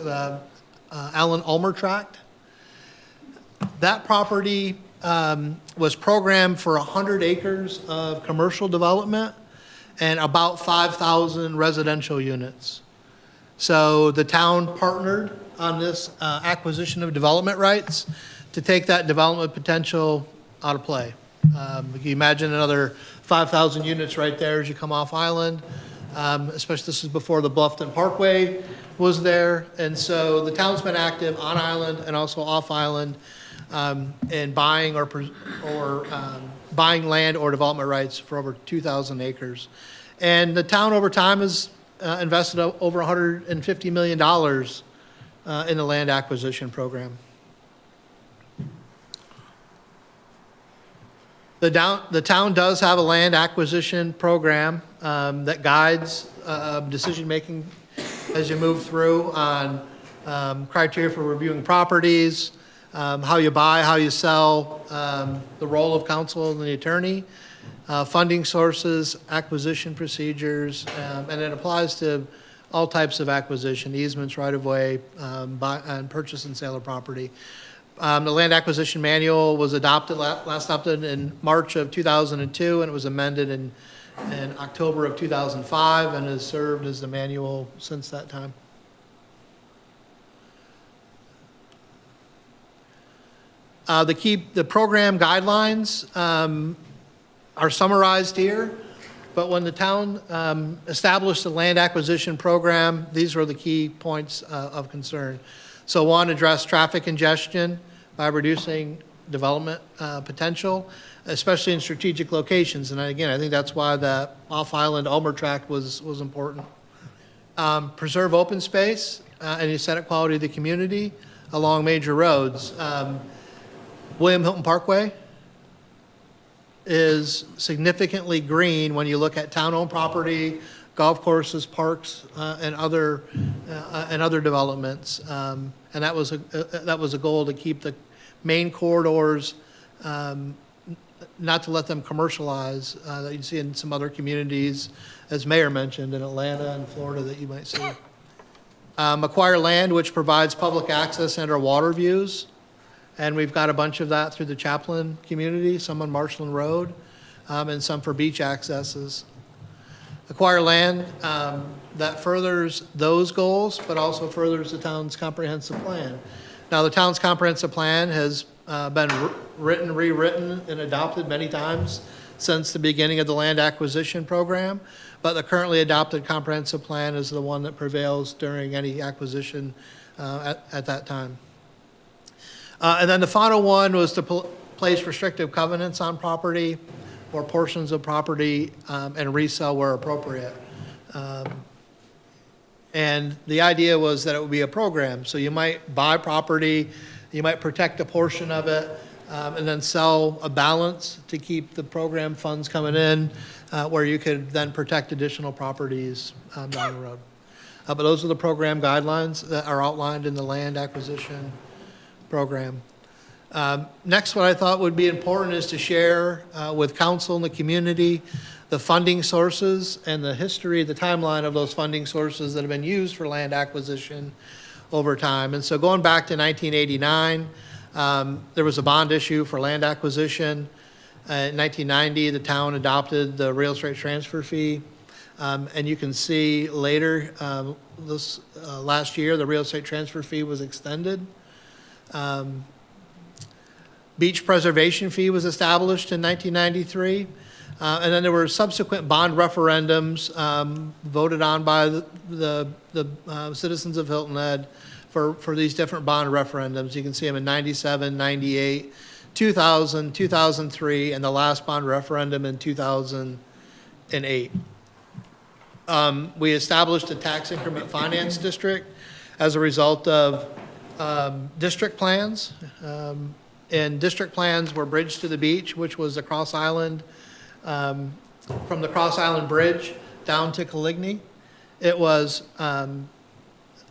Allen Ulmer Tract. That property was programmed for 100 acres of commercial development and about 5,000 residential units. So the town partnered on this acquisition of development rights to take that development potential out of play. You can imagine another 5,000 units right there as you come off island, especially this is before the Bluffton Parkway was there. And so the town's been active on island and also off island in buying buying land or development rights for over 2,000 acres. And the town over time has invested over $150 million in the land acquisition program. The town does have a land acquisition program that guides decision-making as you move through on criteria for reviewing properties, how you buy, how you sell, the role of counsel and the attorney, funding sources, acquisition procedures, and it applies to all types of acquisition, easements, right-of-way, and purchase and sale of property. The land acquisition manual was last adopted in March of 2002, and it was amended in October of 2005, and has served as the manual since that time. The program guidelines are summarized here, but when the town established the land acquisition program, these were the key points of concern. So one, address traffic congestion by reducing development potential, especially in strategic locations. And again, I think that's why the off-island Ulmer Tract was important. Preserve open space and the aesthetic quality of the community along major roads. William Hilton Parkway is significantly green when you look at town-owned property, golf courses, parks, and other developments. And that was a goal to keep the main corridors, not to let them commercialize, that you see in some other communities, as Mayor mentioned, in Atlanta and Florida that you might see. Acquire land which provides public access and/or water views. And we've got a bunch of that through the Chaplain community, some on Marshland Road, and some for beach accesses. Acquire land that furthers those goals, but also furthers the town's comprehensive plan. Now, the town's comprehensive plan has been written, rewritten, and adopted many times since the beginning of the land acquisition program, but the currently adopted comprehensive plan is the one that prevails during any acquisition at that time. And then the final one was to place restrictive covenants on property or portions of property and resell where appropriate. And the idea was that it would be a program. So you might buy property, you might protect a portion of it, and then sell a balance to keep the program funds coming in, where you could then protect additional properties down the road. But those are the program guidelines that are outlined in the land acquisition program. Next, what I thought would be important is to share with council and the community the funding sources and the history, the timeline of those funding sources that have been used for land acquisition over time. And so going back to 1989, there was a bond issue for land acquisition. In 1990, the town adopted the real estate transfer fee. And you can see later, last year, the real estate transfer fee was extended. Beach preservation fee was established in 1993. And then there were subsequent bond referendums voted on by the citizens of Hilton Head for these different bond referendums. You can see them in 97, 98, 2000, 2003, and the last bond referendum in 2008. We established a tax increment finance district as a result of district plans. And district plans were Bridge to the Beach, which was the Cross Island, from the Cross Island Bridge down to Coligny. It was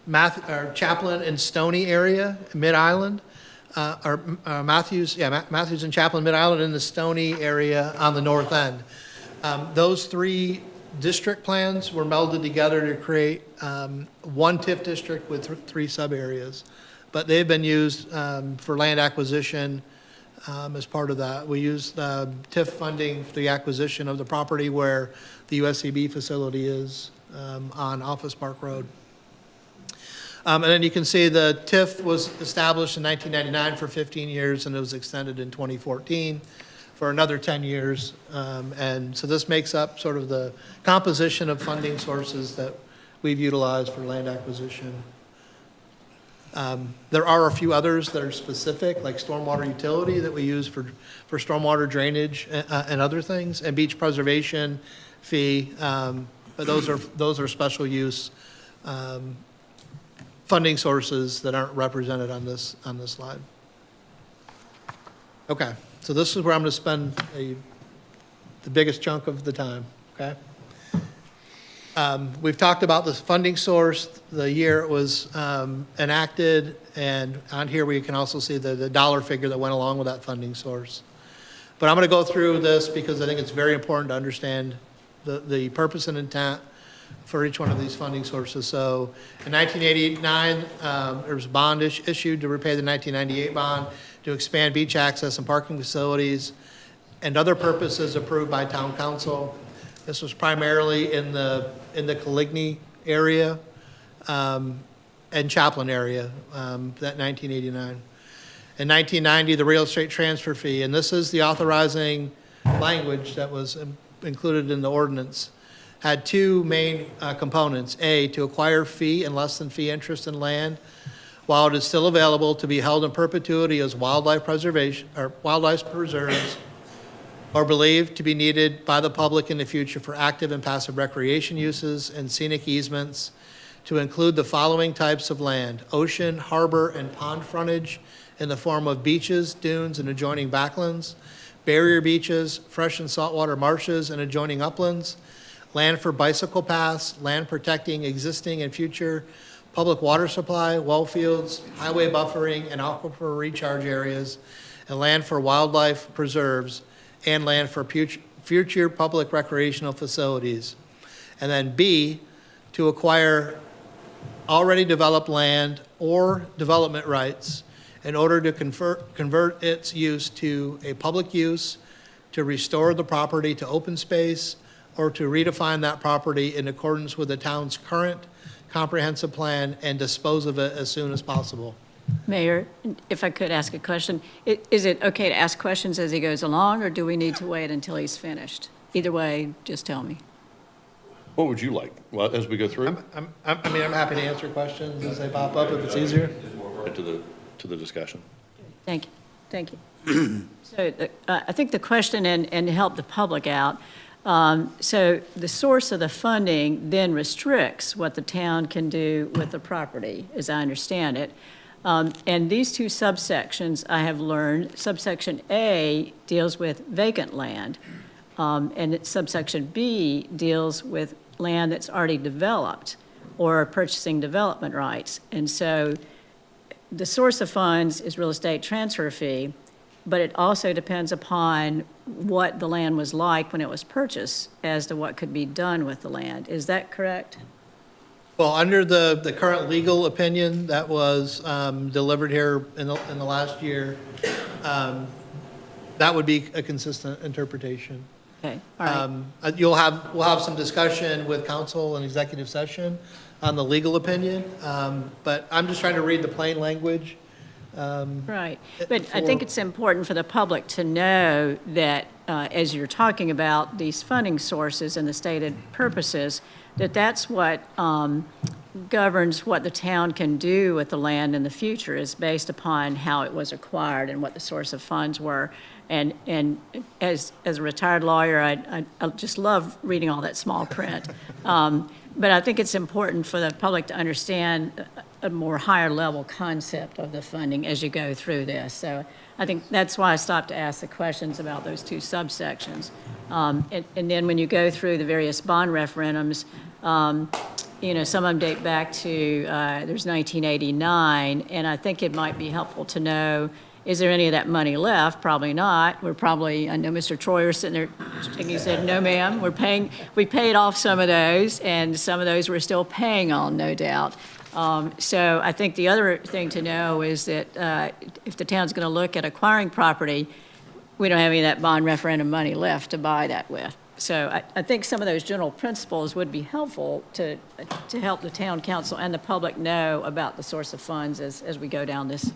Chaplin and Stony area, Mid-Island, Matthews and Chaplin, Mid-Island, and the Stony area on the north end. Those three district plans were melded together to create one TIF district with three sub-areas. But they've been used for land acquisition as part of that. We used TIF funding for the acquisition of the property where the USCB facility is on Office Park Road. And then you can see the TIF was established in 1999 for 15 years, and it was extended in 2014 for another 10 years. And so this makes up sort of the composition of funding sources that we've utilized for land acquisition. There are a few others that are specific, like stormwater utility that we use for stormwater drainage and other things, and beach preservation fee. But those are special use funding sources that aren't represented on this slide. Okay, so this is where I'm going to spend the biggest chunk of the time. Okay. We've talked about this funding source, the year it was enacted, and on here we can also see the dollar figure that went along with that funding source. But I'm going to go through this because I think it's very important to understand the purpose and intent for each one of these funding sources. So in 1989, there was a bond issued to repay the 1998 bond to expand beach access and parking facilities and other purposes approved by town council. This was primarily in the Coligny area and Chaplin area, that 1989. In 1990, the real estate transfer fee, and this is the authorizing language that was included in the ordinance, had two main components. A, to acquire fee and less than fee interest in land while it is still available to be held in perpetuity as wildlife preservation or wildlife preserves or believed to be needed by the public in the future for active and passive recreation uses and scenic easements, to include the following types of land: ocean, harbor, and pond frontage in the form of beaches, dunes, and adjoining backlands, barrier beaches, fresh and saltwater marshes and adjoining uplands, land for bicycle paths, land protecting existing and future public water supply, well fields, highway buffering, and aquifer recharge areas, and land for wildlife preserves, and land for future public recreational facilities. And then B, to acquire already developed land or development rights in order to convert its use to a public use, to restore the property to open space, or to redefine that property in accordance with the town's current comprehensive plan and dispose of it as soon as possible. Mayor, if I could ask a question, is it okay to ask questions as he goes along, or do we need to wait until he's finished? Either way, just tell me. What would you like, well, as we go through? I'm happy to answer questions as they pop up if it's easier. To the discussion. Thank you. Thank you. So I think the question, and to help the public out, so the source of the funding then restricts what the town can do with the property, as I understand it. And these two subsections, I have learned, subsection A deals with vacant land, and subsection B deals with land that's already developed or purchasing development rights. And so the source of funds is real estate transfer fee, but it also depends upon what the land was like when it was purchased as to what could be done with the land. Is that correct? Well, under the current legal opinion that was delivered here in the last year, that would be a consistent interpretation. Okay, all right. We'll have some discussion with council in executive session on the legal opinion, but I'm just trying to read the plain language. Right, but I think it's important for the public to know that as you're talking about these funding sources and the stated purposes, that's what governs what the town can do with the land in the future is based upon how it was acquired and what the source of funds were. And as a retired lawyer, I just love reading all that small print. But I think it's important for the public to understand a more higher level concept of the funding as you go through this. So I think that's why I stopped to ask the questions about those two subsections. And then when you go through the various bond referendums, you know, some of them date back to, there's 1989, and I think it might be helpful to know, is there any of that money left? Probably not. We're probably, I know Mr. Troyer sitting there shaking his head, no ma'am, we paid off some of those, and some of those we're still paying on, no doubt. So I think the other thing to know is that if the town's going to look at acquiring property, we don't have any of that bond referendum money left to buy that with. So I think some of those general principles would be helpful to help the town council and the public know about the source of funds as we go down this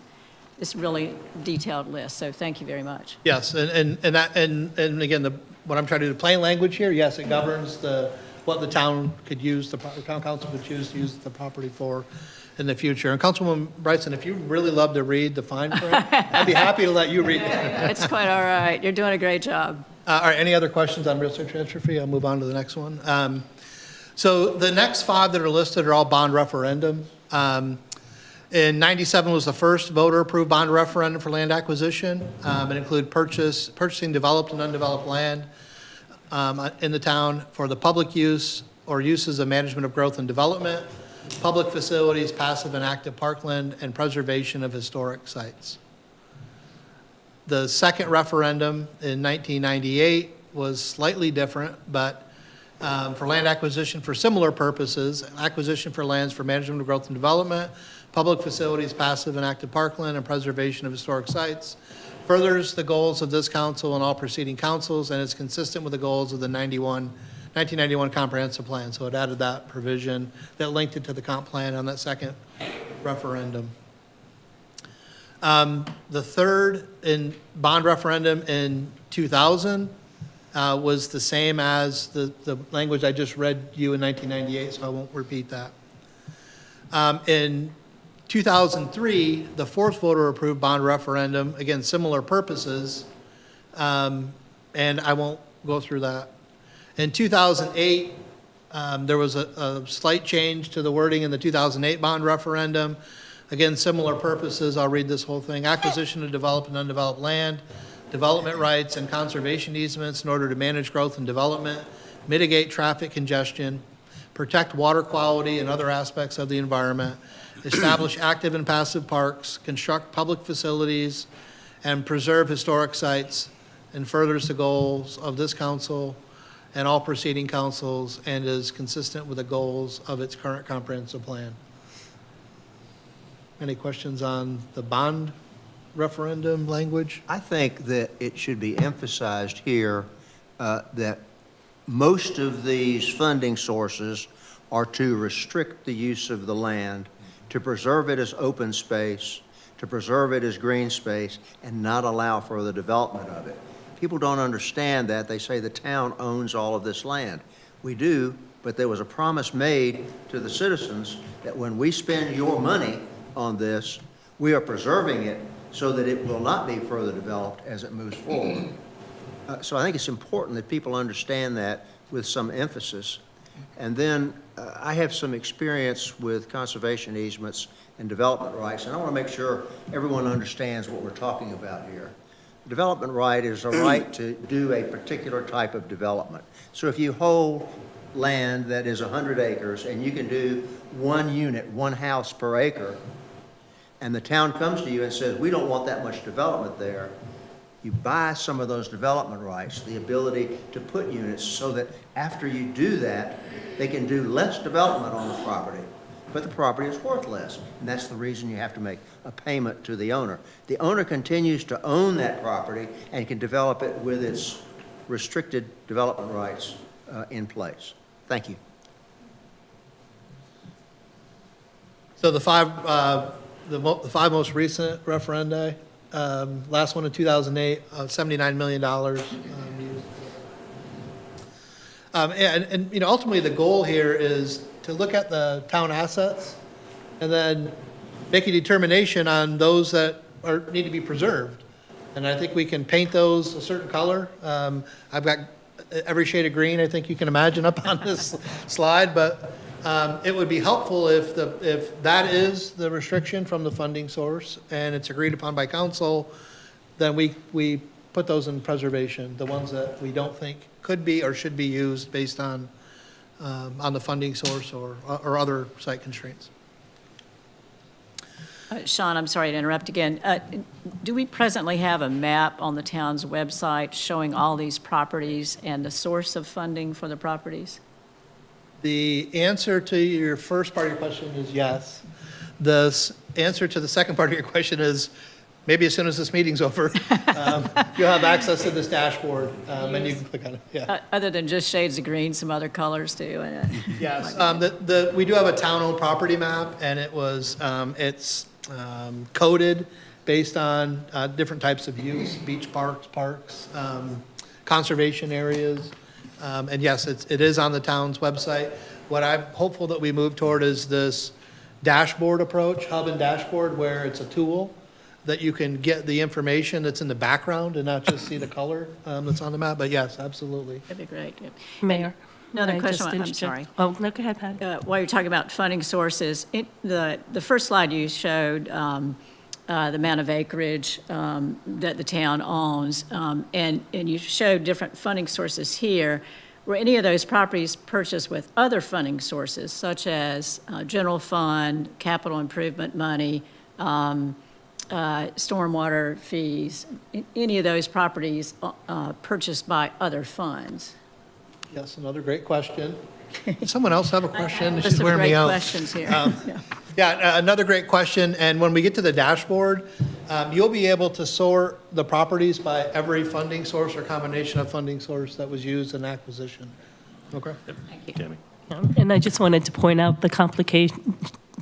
really detailed list. So thank you very much. Yes, and again, what I'm trying to do, plain language here, yes, it governs what the town could use, the town council could choose to use the property for in the future. And Councilwoman Bryson, if you really love to read the fine print, I'd be happy to let you read that. It's quite all right. You're doing a great job. All right, any other questions on real estate transfer fee? I'll move on to the next one. So the next five that are listed are all bond referendum. In 97 was the first voter-approved bond referendum for land acquisition. It included purchasing developed and undeveloped land in the town for the public use or uses of management of growth and development, public facilities, passive and active parkland, and preservation of historic sites. The second referendum in 1998 was slightly different, but for land acquisition for similar purposes, acquisition for lands for management of growth and development, public facilities, passive and active parkland, and preservation of historic sites, furthers the goals of this council and all preceding councils, and is consistent with the goals of the 1991 comprehensive plan. So it added that provision that linked it to the comp plan on that second referendum. The third in bond referendum in 2000 was the same as the language I just read you in 1998, so I won't repeat that. In 2003, the fourth voter-approved bond referendum, again, similar purposes, and I won't go through that. In 2008, there was a slight change to the wording in the 2008 bond referendum. Again, similar purposes. I'll read this whole thing. Acquisition of developed and undeveloped land, development rights and conservation easements in order to manage growth and development, mitigate traffic congestion, protect water quality and other aspects of the environment, establish active and passive parks, construct public facilities, and preserve historic sites, and furthers the goals of this council and all preceding councils, and is consistent with the goals of its current comprehensive plan. Any questions on the bond referendum language? I think that it should be emphasized here that most of these funding sources are to restrict the use of the land, to preserve it as open space, to preserve it as green space, and not allow for the development of it. People don't understand that. They say the town owns all of this land. We do, but there was a promise made to the citizens that when we spend your money on this, we are preserving it so that it will not be further developed as it moves forward. So I think it's important that people understand that with some emphasis. And then I have some experience with conservation easements and development rights, and I want to make sure everyone understands what we're talking about here. Development right is a right to do a particular type of development. So if you hold land that is 100 acres and you can do one unit, one house per acre, and the town comes to you and says, we don't want that much development there, you buy some of those development rights, the ability to put units so that after you do that, they can do less development on the property, but the property is worth less. And that's the reason you have to make a payment to the owner. The owner continues to own that property and can develop it with its restricted development rights in place. Thank you. So the five most recent referenda, last one in 2008, $79 million. And ultimately the goal here is to look at the town assets and then make a determination on those that need to be preserved. And I think we can paint those a certain color. I've got every shade of green I think you can imagine up on this slide, but it would be helpful if that is the restriction from the funding source and it's agreed upon by council, then we put those in preservation, the ones that we don't think could be or should be used based on the funding source or other site constraints. Sean, I'm sorry to interrupt again. Do we presently have a map on the town's website showing all these properties and the source of funding for the properties? The answer to your first part of your question is yes. The answer to the second part of your question is maybe as soon as this meeting's over, you'll have access to this dashboard, and you can click on it. Yeah. Other than just shades of green, some other colors too? Yes. We do have a town-owned property map, and it's coded based on different types of use, beach parks, conservation areas. And yes, it is on the town's website. What I'm hopeful that we move toward is this dashboard approach, hub and dashboard, where it's a tool that you can get the information that's in the background and not just see the color that's on the map. But yes, absolutely. That'd be great. Mayor. Another I question, just I'm interject- sorry. Oh, no, go ahead, Patty. While you're talking about funding sources, the first slide you showed the amount of acreage that the town owns, and you showed different funding sources here. Were any of those properties purchased with other funding sources, such as general fund, capital improvement money, stormwater fees, any of those properties purchased by other funds? Yes, another great question. Does someone else have a question? There's She's some wearing me great out. questions here. Yeah, another great question. And when we get to the dashboard, you'll be able to sort the properties by every funding source or combination of funding source that was used in acquisition. Okay? Thank you. Tammy. And I just wanted to point out the complicated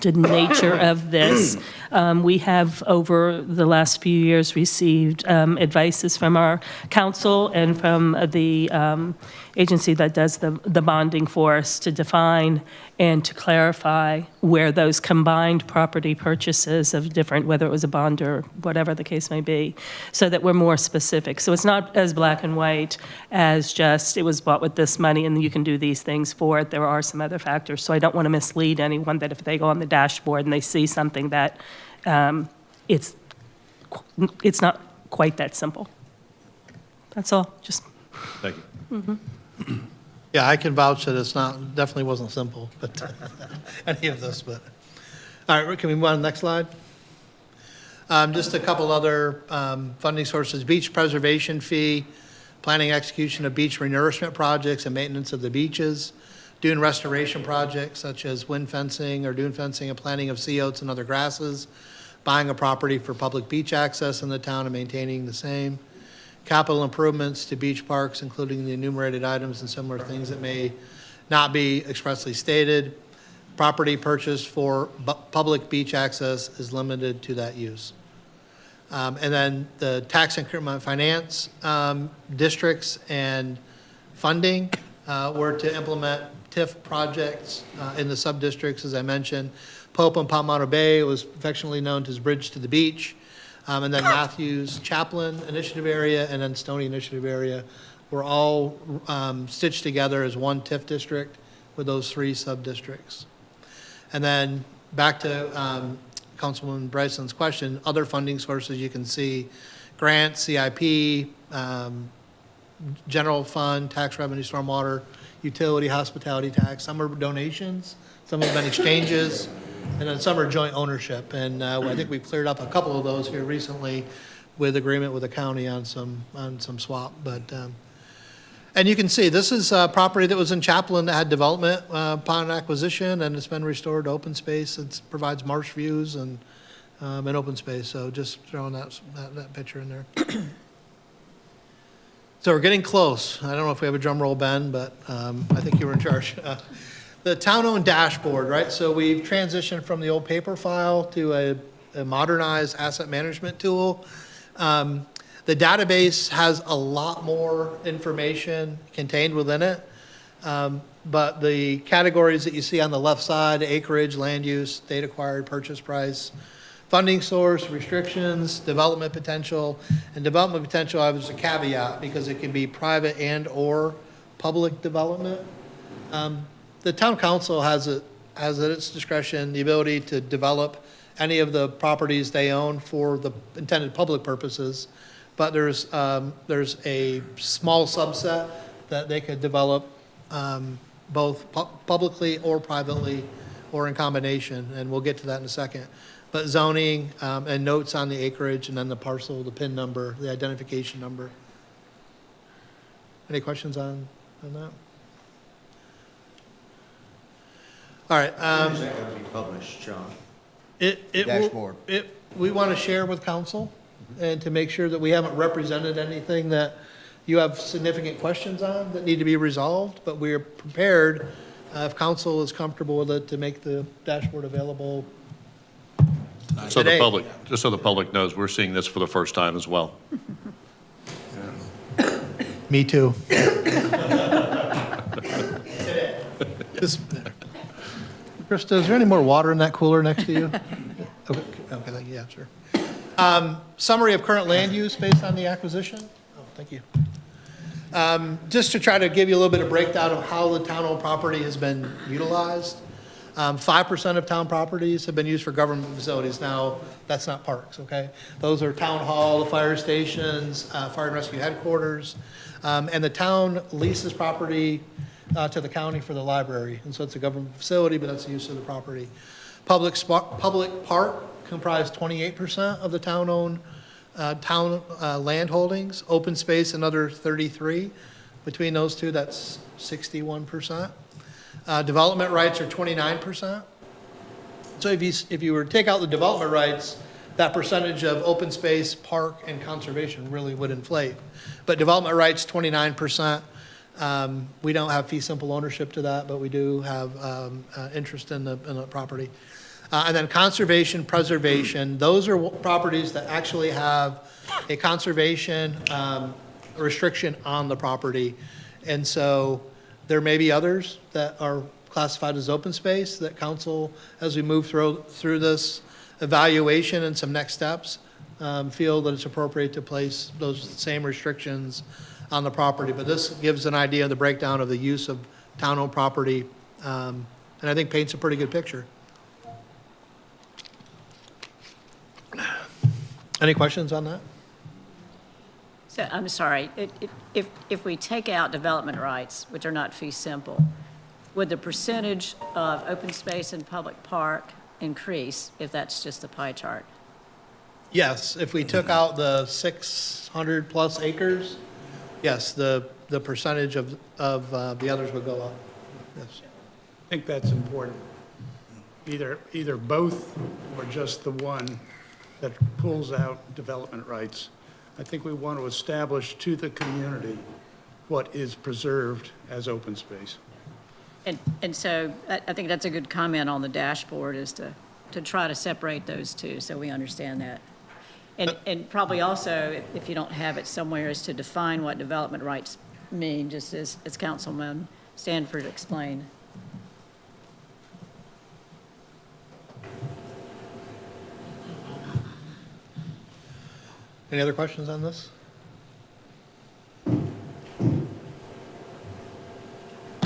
nature of this. We have, over the last few years, received advices from our council and from the agency that does the bonding for us to define and to clarify where those combined property purchases of different, whether it was a bond or whatever the case may be, so that we're more specific. So it's not as black and white as just it was bought with this money and you can do these things for it. There are some other factors. So I don't want to mislead anyone that if they go on the dashboard and they see something that it's not quite that simple. That's all. Just. Thank you. Yeah, I can vouch that definitely wasn't simple, but any of this, but. All right, can we move on to the next slide? Just a couple other funding sources, beach preservation fee, planning execution of beach renourishment projects and maintenance of the beaches, dune restoration projects such as wind fencing or dune fencing and planting of sea oats and other grasses, buying a property for public beach access in the town and maintaining the same, capital improvements to beach parks, including the enumerated items and similar things that may not be expressly stated. Property purchased for public beach access is limited to that use. And then the tax increment finance districts and funding were to implement TIF projects in the sub-districts, as I mentioned. Pope and Palmetto Bay was affectionately known as Bridge to the Beach. And then Matthews Chaplin Initiative Area and then Stony Initiative Area were all stitched together as one TIF district with those 3 sub-districts. And then back to Councilwoman Bryson's question, other funding sources you can see, grants, CIP, general fund, tax revenue, stormwater, utility, hospitality tax. Some are donations, some have been exchanges, and then some are joint ownership. And I think we've cleared up a couple of those here recently with agreement with the county on some swap. But and you can see, this is a property that was in Chaplin that had development upon acquisition, and it's been restored to open space. It provides marsh views and open space. So just throwing that picture in there. So we're getting close. I don't know if we have a drum roll, Ben, but I think you were in charge. The town-owned dashboard, right? So we've transitioned from the old paper file to a modernized asset management tool. The database has a lot more information contained within it, but the categories that you see on the left side, acreage, land use, date acquired, purchase price, funding source, restrictions, development potential, and development potential, I was a caveat because it can be private and or public development. The town council has at its discretion the ability to develop any of the properties they own for the intended public purposes, but there's a small subset that they could develop both publicly or privately or in combination, and we'll get to that in a second. But zoning and notes on the acreage and then the parcel, the PIN number, the identification number. Any questions on that? All right. When is that going to be published, John? Dashboard. We want to share with council and to make sure that we haven't represented anything that you have significant questions on that need to be resolved, but we're prepared, if council is comfortable with it, to make the dashboard available So today. the public, just so the public knows, we're seeing this for the first time as well. Me too. Krista, is there any more water in that cooler next to you? Okay, thank you, yeah, sure. Summary of current land use based on the acquisition. Oh, thank you. Just to try to give you a little bit of breakdown of how the town-owned property has been utilized. 5% of town properties have been used for government facilities. Now, that's not parks, okay? Those are town hall, the fire stations, fire and rescue headquarters. And the town leases property to the county for the library. And so it's a government facility, but that's the use of the property. Public park comprised 28% of the town-owned land holdings. Open space, another 33. Between those two, that's 61%. Development rights are 29%. So if you were to take out the development rights, that percentage of open space, park, and conservation really would inflate. But development rights, 29%. We don't have fee simple ownership to that, but we do have interest in the property. And then conservation, preservation, those are properties that actually have a conservation restriction on the property. And so there may be others that are classified as open space that council, as we move through this evaluation and some next steps, feel that it's appropriate to place those same restrictions on the property. But this gives an idea of the breakdown of the use of town-owned property, and I think paints a pretty good picture. Any questions on that? So, I'm sorry, if we take out development rights, which are not fee simple, would the percentage of open space and public park increase if that's just the pie chart? Yes, if we took out the 600 plus acres, yes, the percentage of the others would go up. Yes. I think that's important. Either both or just the one that pulls out development rights. I think we want to establish to the community what is preserved as open space. And so I think that's a good comment on the dashboard, is to try to separate those two so we understand that. And probably also, if you don't have it somewhere, is to define what development rights mean, just as Councilman Stanford explained. Any other questions on this?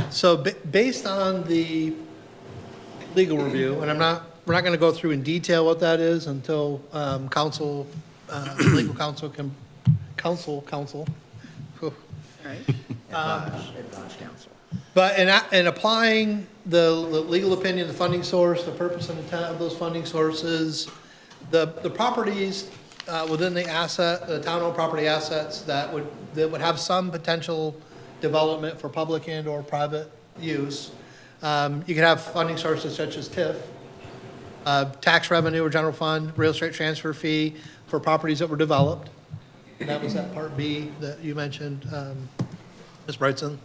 So based on the legal review, and we're not going to go through in detail what that is until legal counsel can, counsel. Whew. Advance counsel. But in applying the legal opinion, the funding source, the purpose and intent of those funding sources, the properties within the town-owned property assets that would have some potential development for public and or private use. You could have funding sources such as TIF, tax revenue or general fund, real estate transfer fee for properties that were developed. And that was that part B that you mentioned, Ms. Brightson.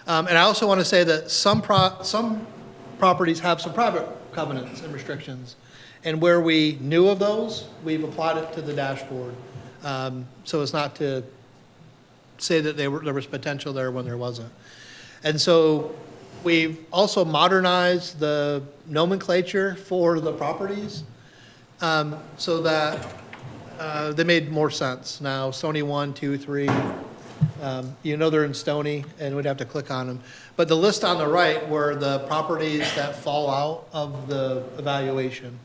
And I also want to say that some properties have some private covenants and restrictions. And where we knew of those, we've applied it to the dashboard. So it's not to say that there was potential there when there wasn't. And so we've also modernized the nomenclature for the properties so that they made more sense. Now, Stony 1, 2, 3, you know they're in Stony, and we'd have to click on them. But the list on the right were the properties that fall out of the evaluation.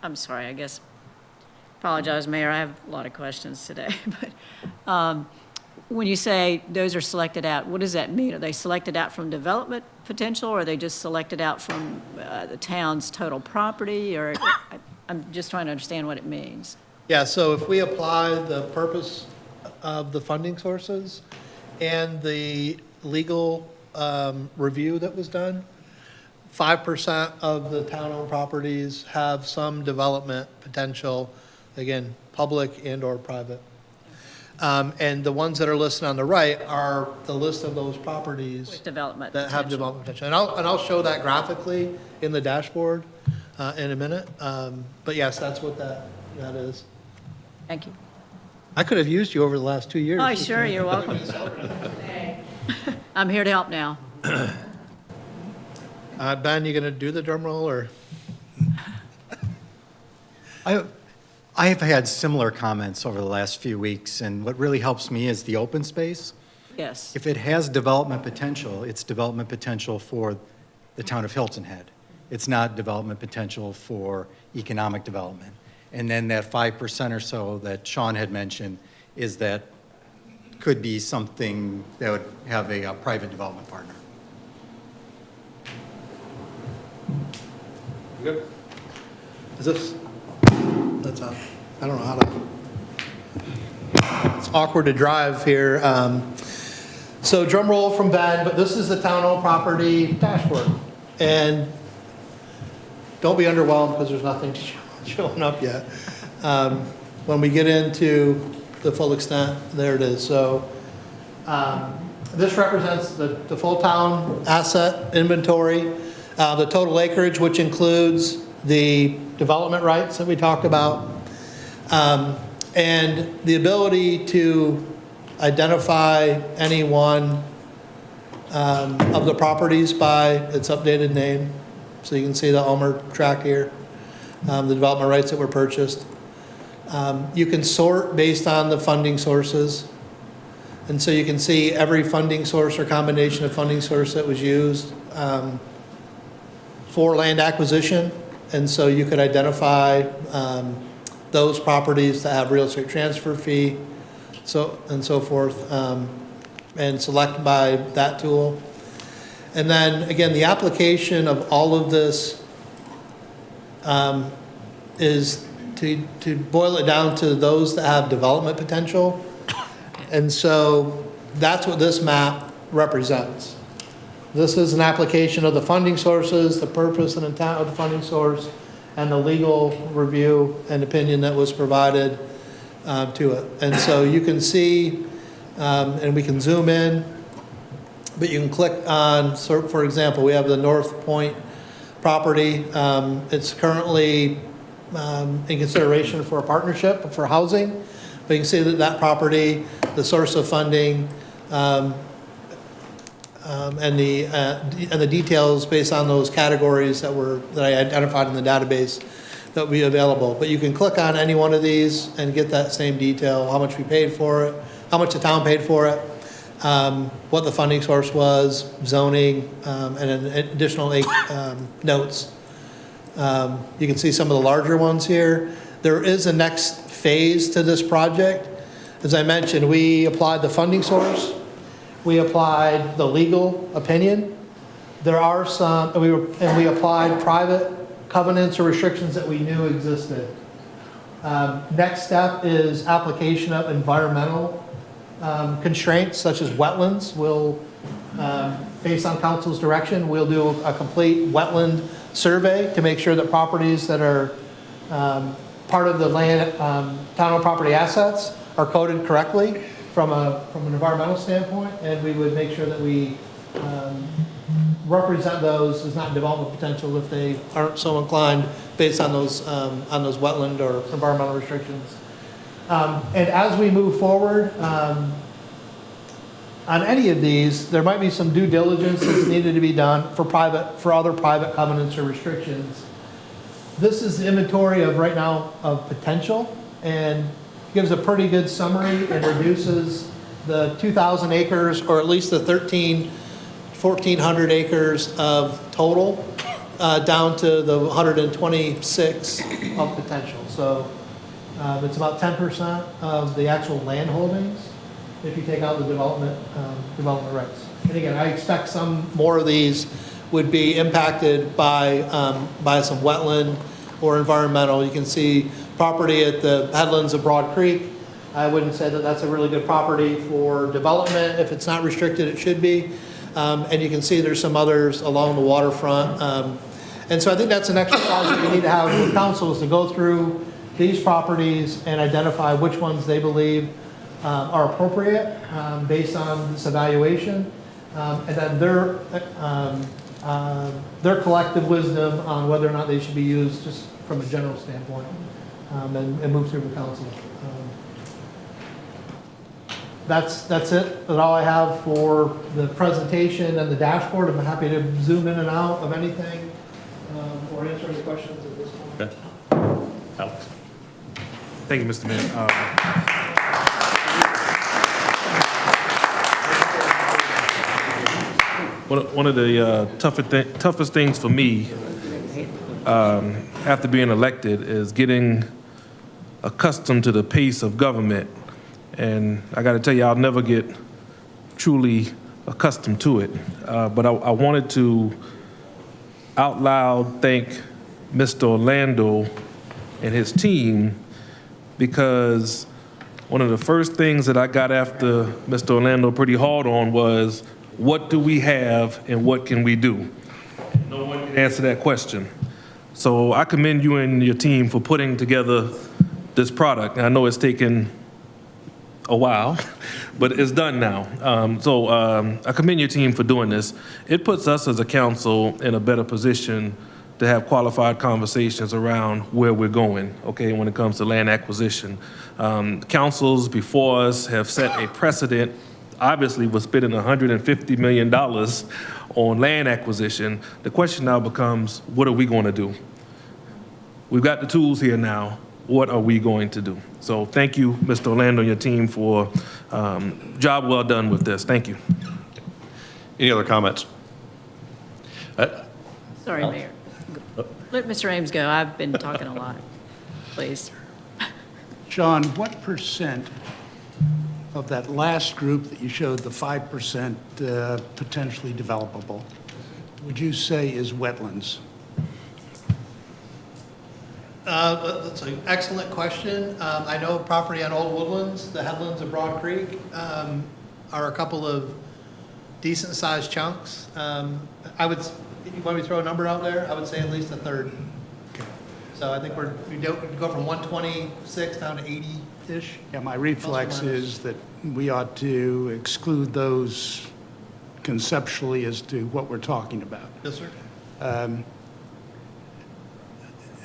I'm sorry, I guess. Apologize, Mayor, I have a lot of questions today. But when you say those are selected out, what does that mean? Are they selected out from development potential, or are they just selected out from the town's total property? Or I'm just trying to understand what it means. Yeah, so if we apply the purpose of the funding sources and the legal review that was done, 5% of the town-owned properties have some development potential, again, public and or private. And the ones that are listed on the right are the list of those properties With development that have potential. development potential. And I'll show that graphically in the dashboard in a minute. But yes, that's what that is. Thank you. I could have used you over the last 2 years. Oh, sure, you're welcome. I'm here to help now. Ben, you going to do the drum roll, or? I have had similar comments over the last few weeks, and what really helps me is the open space. Yes. If it has development potential, it's development potential for the town of Hilton Head. It's not development potential for economic development. And then that 5% or so that Sean had mentioned is that could be something that would have a private development partner. Good. Is this, that's on, I don't know how to, it's awkward to drive here. So drum roll from Ben, but this is the town-owned property dashboard. And don't be underwhelmed because there's nothing showing up yet. When we get into the full extent, there it is. So this represents the full town asset inventory. The total acreage, which includes the development rights that we talked about, and the ability to identify any one of the properties by its updated name. So you can see the Ulmer tract here, the development rights that were purchased. You can sort based on the funding sources. And so you can see every funding source or combination of funding source that was used for land acquisition, and so you could identify those properties that have real estate transfer fee, and so forth, and select by that tool. And then again, the application of all of this is to boil it down to those that have development potential, and so that's what this map represents. This is an application of the funding sources, the purpose and intent of the funding source, and the legal review and opinion that was provided to it. And so you can see, and we can zoom in, but you can click on, for example, we have the North Point property. It's currently in consideration for a partnership for housing, but you can see that that property, the source of funding, and the details based on those categories that I identified in the database that will be available. But you can click on any one of these and get that same detail, how much we paid for it, how much the town paid for it, what the funding source was, zoning, and then additional notes. You can see some of the larger ones here. There is a next phase to this project. As I mentioned, we applied the funding source. We applied the legal opinion. There are some, and we applied private covenants or restrictions that we knew existed. Next step is application of environmental constraints such as wetlands. We'll, based on council's direction, we'll do a complete wetland survey to make sure that properties that are part of the land, town-owned property assets are coded correctly from an environmental standpoint, and we would make sure that we represent those as not development potential if they aren't so inclined based on those wetland or environmental restrictions. And as we move forward, on any of these, there might be some due diligence that's needed to be done for other private covenants or restrictions. This is the inventory of right now of potential and gives a pretty good summary and reduces the 2,000 acres or at least the 1,400 acres of total down to the 126 of potential. So it's about 10% of the actual land holdings if you take out the development rights. And again, I expect some more of these would be impacted by some wetland or environmental. You can see property at the headlands of Broad Creek. I wouldn't say that that's a really good property for development. If it's not restricted, it should be. And you can see there's some others along the waterfront. And so I think that's an exercise that we need to have with council is to go through these properties and identify which ones they believe are appropriate based on this evaluation. And then their collective wisdom on whether or not they should be used just from a general standpoint and move through the council. That's it. That's all I have for the presentation and the dashboard. I'm happy to zoom in and out of anything or answer any questions at this point. Okay. Alex. Thank you, Mr. Mayor. One of the toughest things for me after being elected is getting accustomed to the pace of government. And I got to tell you, I'll never get truly accustomed to it. But I wanted to out loud thank Mr. Orlando and his team, because one of the first things that I got after Mr. Orlando pretty hard on was, what do we have and what can we do? No one can answer that question. So I commend you and your team for putting together this product. I know it's taken a while, but it's done now. I commend your team for doing this. It puts us as a council in a better position to have qualified conversations around where we're going, okay, when it comes to land acquisition. Councils before us have set a precedent. Obviously, we're spending $150 million on land acquisition. The question now becomes, what are we going to do? We've got the tools here now. What are we going to do? So thank you, Mr. Orlando and your team, for job well done with this. Thank you. Any other comments? Sorry, Mayor. Let Mr. Ames go. I've been talking a lot. Please. Sean, what percent of that last group that you showed, the 5% potentially developable, would you say is wetlands? That's an excellent question. I know property on Old Woodlands, the headlands of Broad Creek, are a couple of decent-sized chunks. I would, you want me to throw a number out there? I would say at least a third. So I think we go from 126 down to 80-ish. Yeah, my reflex is that we ought to exclude those conceptually as to what we're talking about. Yes, sir.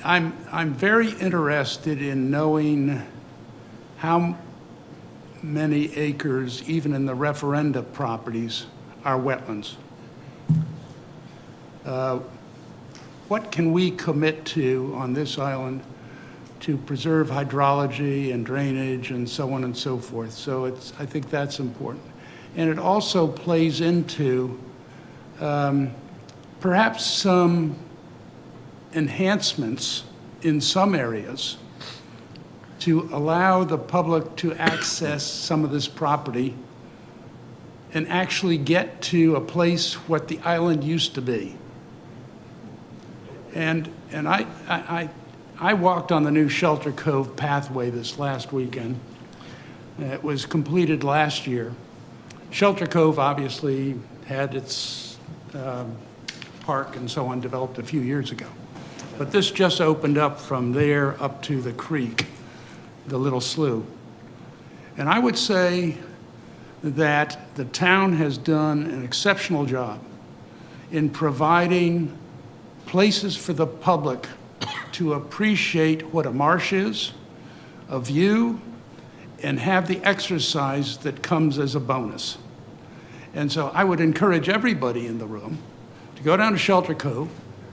I'm very interested in knowing how many acres, even in the referenda properties, are wetlands. what can we commit to on this island to preserve hydrology and drainage and so on and so forth. So I think that's important. And it also plays into perhaps some enhancements in some areas to allow the public to access some of this property and actually get to a place what the island used to be. And I walked on the new Shelter Cove pathway this last weekend. It was completed last year. Shelter Cove obviously had its park and so on developed a few years ago. But this just opened up from there up to the creek, the little slough. And I would say that the town has done an exceptional job in providing places for the public to appreciate what a marsh is, a view, and have the exercise that comes as a bonus. And so I would encourage everybody in the room to go down to Shelter Cove,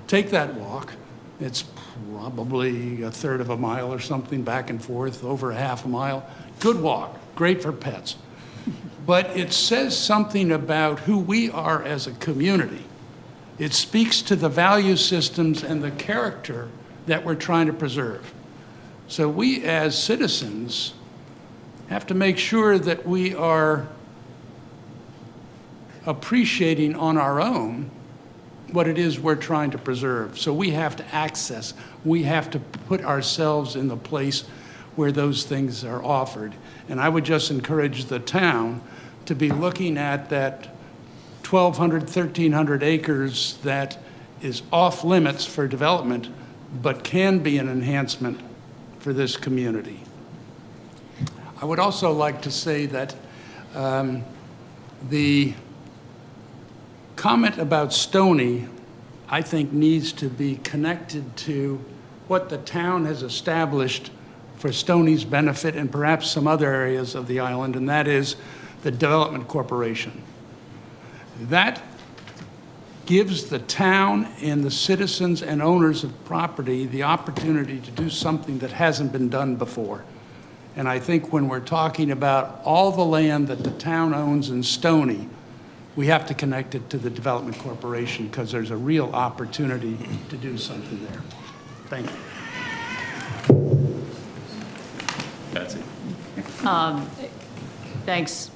take that walk. It's probably a third of a mile or something back and forth, over a half a mile. Good walk, great for pets. But it says something about who we are as a community. It speaks to the value systems and the character that we're trying to preserve. So we as citizens have to make sure that we are appreciating on our own what it is we're trying to preserve. So we have to access, we have to put ourselves in the place where those things are offered. And I would just encourage the town to be looking at that 1,200, 1,300 acres that is off limits for development, but can be an enhancement for this community. I would also like to say that the comment about Stony, I think, needs to be connected to what the town has established for Stony's benefit and perhaps some other areas of the island, and that is the Development Corporation. That gives the town and the citizens and owners of property the opportunity to do something that hasn't been done before. And I think when we're talking about all the land that the town owns in Stony, we have to connect it to the Development Corporation because there's a real opportunity to do something there. Thank you. That's it. Thanks,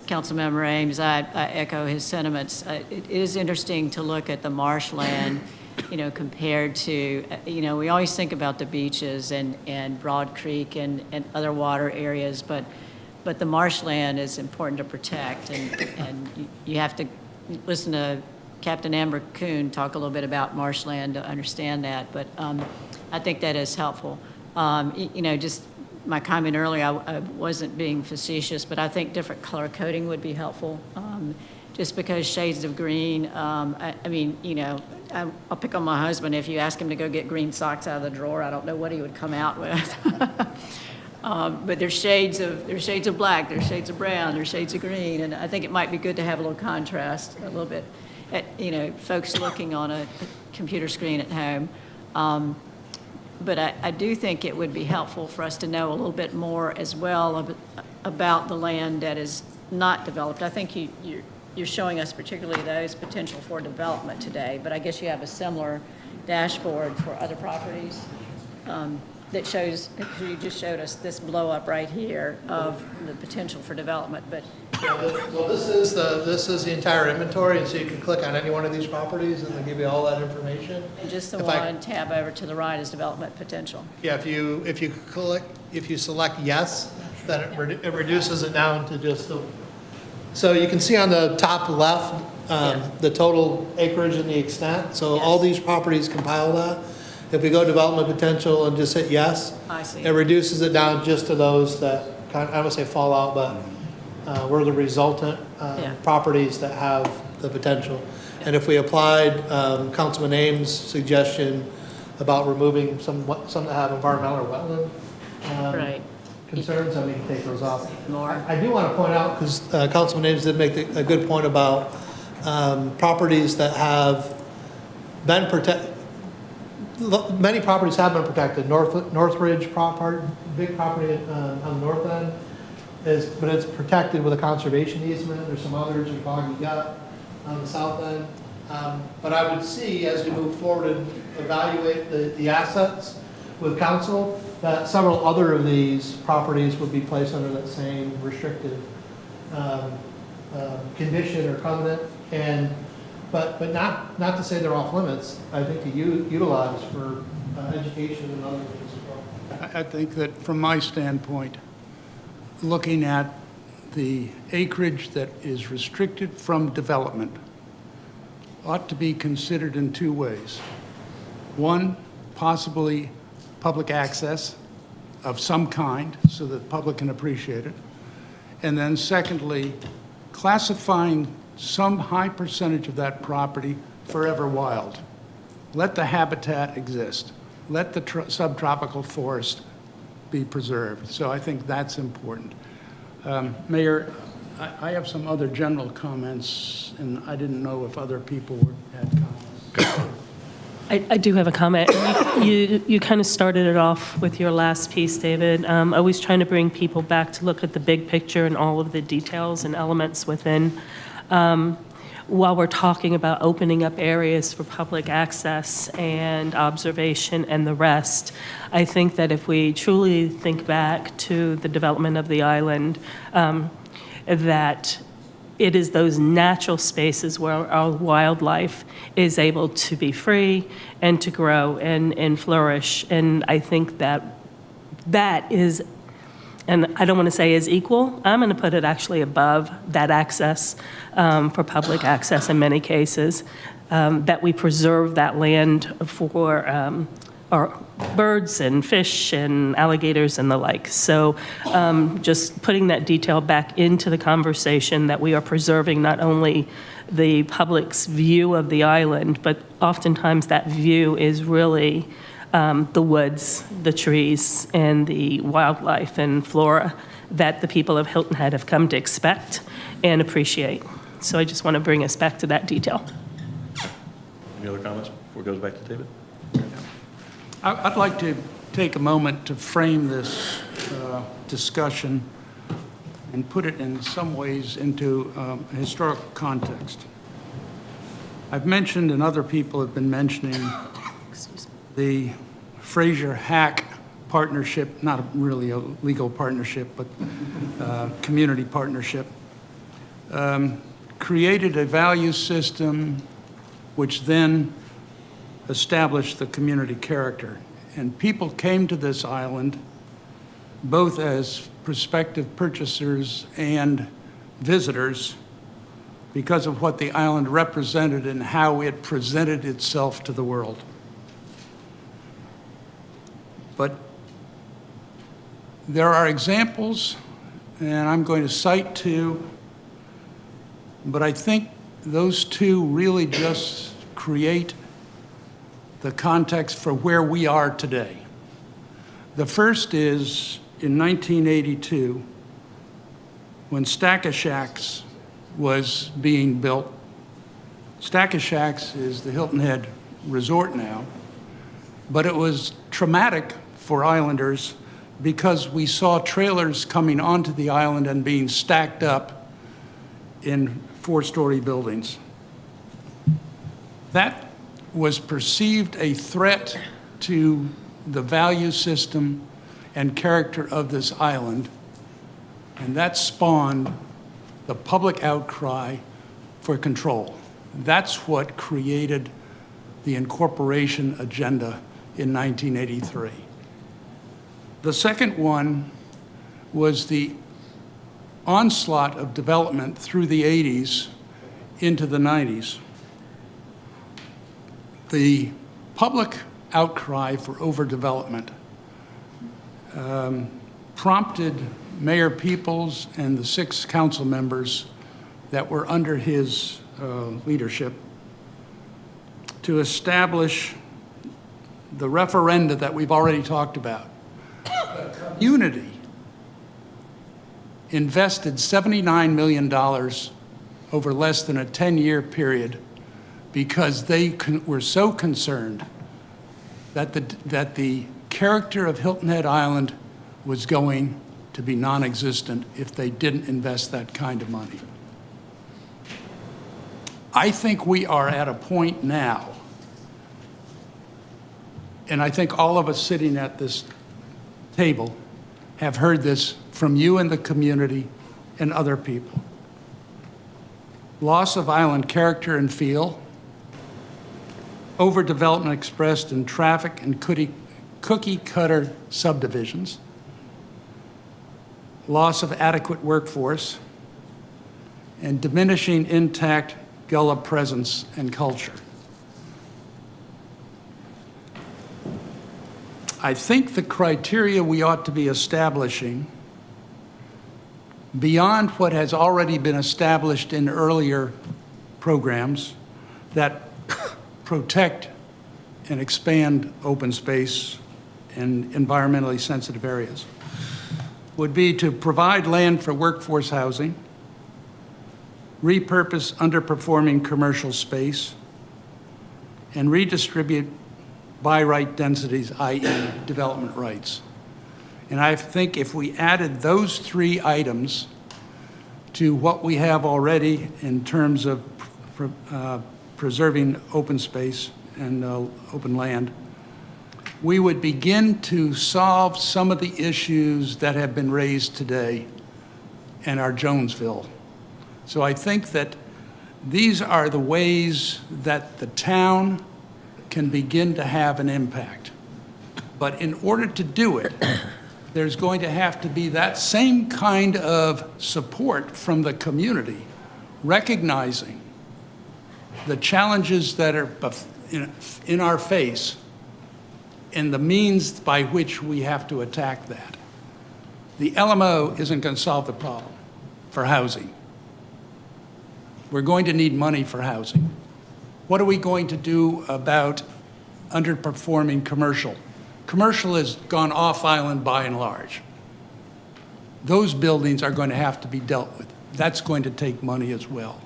Councilmember Ames. I echo his sentiments. It is interesting to look at the marshland, compared to, we always think about the beaches and Broad Creek and other water areas, but the marshland is important to protect, and you have to listen to Captain Amber Kuhn talk a little bit about marshland to understand that, but I think that is helpful. Just my comment earlier, I wasn't being facetious, but I think different color coding would be helpful. Just because shades of green, I'll pick on my husband. If you ask him to go get green socks out of the drawer, I don't know what he would come out with. But there's shades of black, there's shades of brown, there's shades of green, and I think it might be good to have a little contrast, a little bit, folks looking on a computer screen at home. But I do think it would be helpful for us to know a little bit more as well about the land that is not developed. I think you're showing us particularly those potential for development today, but I guess you have a similar dashboard for other properties that shows, you just showed us this blow up right here of the potential for development, but. Well, this is the entire inventory, and so you can click on any one of these properties and they'll give you all that information. And just the one tab over to the right is development potential. Yeah, if you select yes, then it reduces it down to just the, so you can see on the top left, the total acreage and the extent. So all these properties compile that. If we go development potential and just hit yes, I see. It reduces it down just to those that, I don't want to say fall out, but were the resultant properties that have the potential. And if we applied Councilman Ames' suggestion about removing some that have environmental or wetland concerns, then we can take those off. I do want to point out, because Councilman Ames did make a good point about properties that have been Many properties have been protected. Northridge big property on the north end but it's protected with a conservation easement. There's some others, there's Boggy Gut on the south end. But I would see, as we move forward and evaluate the assets with council, that several other of these properties would be placed under that same restrictive condition or covenant. But not to say they're off limits. I think to utilize for education and other things as well. I think that from my standpoint, looking at the acreage that is restricted from development ought to be considered in two ways. One, possibly public access of some kind so that the public can appreciate it. And then secondly, classifying some high percentage of that property forever wild. Let the habitat exist. Let the subtropical forest be preserved. So I think that's important. Mayor, I have some other general comments, and I didn't know if other people had comments. I do have a comment. You kind of started it off with your last piece, David. Always trying to bring people back to look at the big picture and all of the details and elements within. While we're talking about opening up areas for public access and observation and the rest, I think that if we truly think back to the development of the island, that it is those natural spaces where our wildlife is able to be free and to grow and flourish. And I think that that is, and I don't want to say is equal, I'm going to put it actually above that access for public access in many cases, that we preserve that land for our birds and fish and alligators and the like. So just putting that detail back into the conversation, that we are preserving not only the public's view of the island, but oftentimes that view is really the woods, the trees, and the wildlife and flora that the people of Hilton Head have come to expect and appreciate. So I just want to bring us back to that detail. Any other comments before it goes back to David? I'd like to take a moment to frame this discussion and put it in some ways into a historical context. I've mentioned, and other people have been mentioning, the Fraser-Hack partnership, not really a legal partnership, but community partnership, created a value system which then established the community character. And people came to this island both as prospective purchasers and visitors because of what the island represented and how it presented itself to the world. But there are examples, and I'm going to cite two, but I think those two really just create the context for where we are today. The first is in 1982, when Stack of Shacks was being built. Stack of Shacks is the Hilton Head Resort now, but it was traumatic for islanders because we saw trailers coming onto the island and being stacked up in four-story buildings. That was perceived a threat to the value system and character of this island, and that spawned the public outcry for control. That's what created the incorporation agenda in 1983. The second one was the onslaught of development through the 80s into the 90s. The public outcry for overdevelopment prompted Mayor Peoples and the 6 council members that were under his leadership to establish the referenda that we've already talked about. The community invested $79 million over less than a 10-year period because they were so concerned that the character of Hilton Head Island was going to be non-existent if they didn't invest that kind of money. I think we are at a point now, and I think all of us sitting at this table have heard this from you and the community and other people. Loss of island character and feel, overdevelopment expressed in traffic and cookie-cutter subdivisions, loss of adequate workforce, and diminishing intact Gullah presence and culture. I think the criteria we ought to be establishing, beyond what has already been established in earlier programs that protect and expand open space and environmentally sensitive areas, would be to provide land for workforce housing, repurpose underperforming commercial space, and redistribute by right densities, i.e. development rights. And I think if we added those three items to what we have already in terms of preserving open space and open land, we would begin to solve some of the issues that have been raised today in our Jonesville. So I think that these are the ways that the town can begin to have an impact. But in order to do it, there's going to have to be that same kind of support from the community, recognizing the challenges that are in our face and the means by which we have to attack that. The LMO isn't going to solve the problem for housing. We're going to need money for housing. What are we going to do about underperforming commercial? Commercial has gone off island by and large. Those buildings are going to have to be dealt with. That's going to take money as well.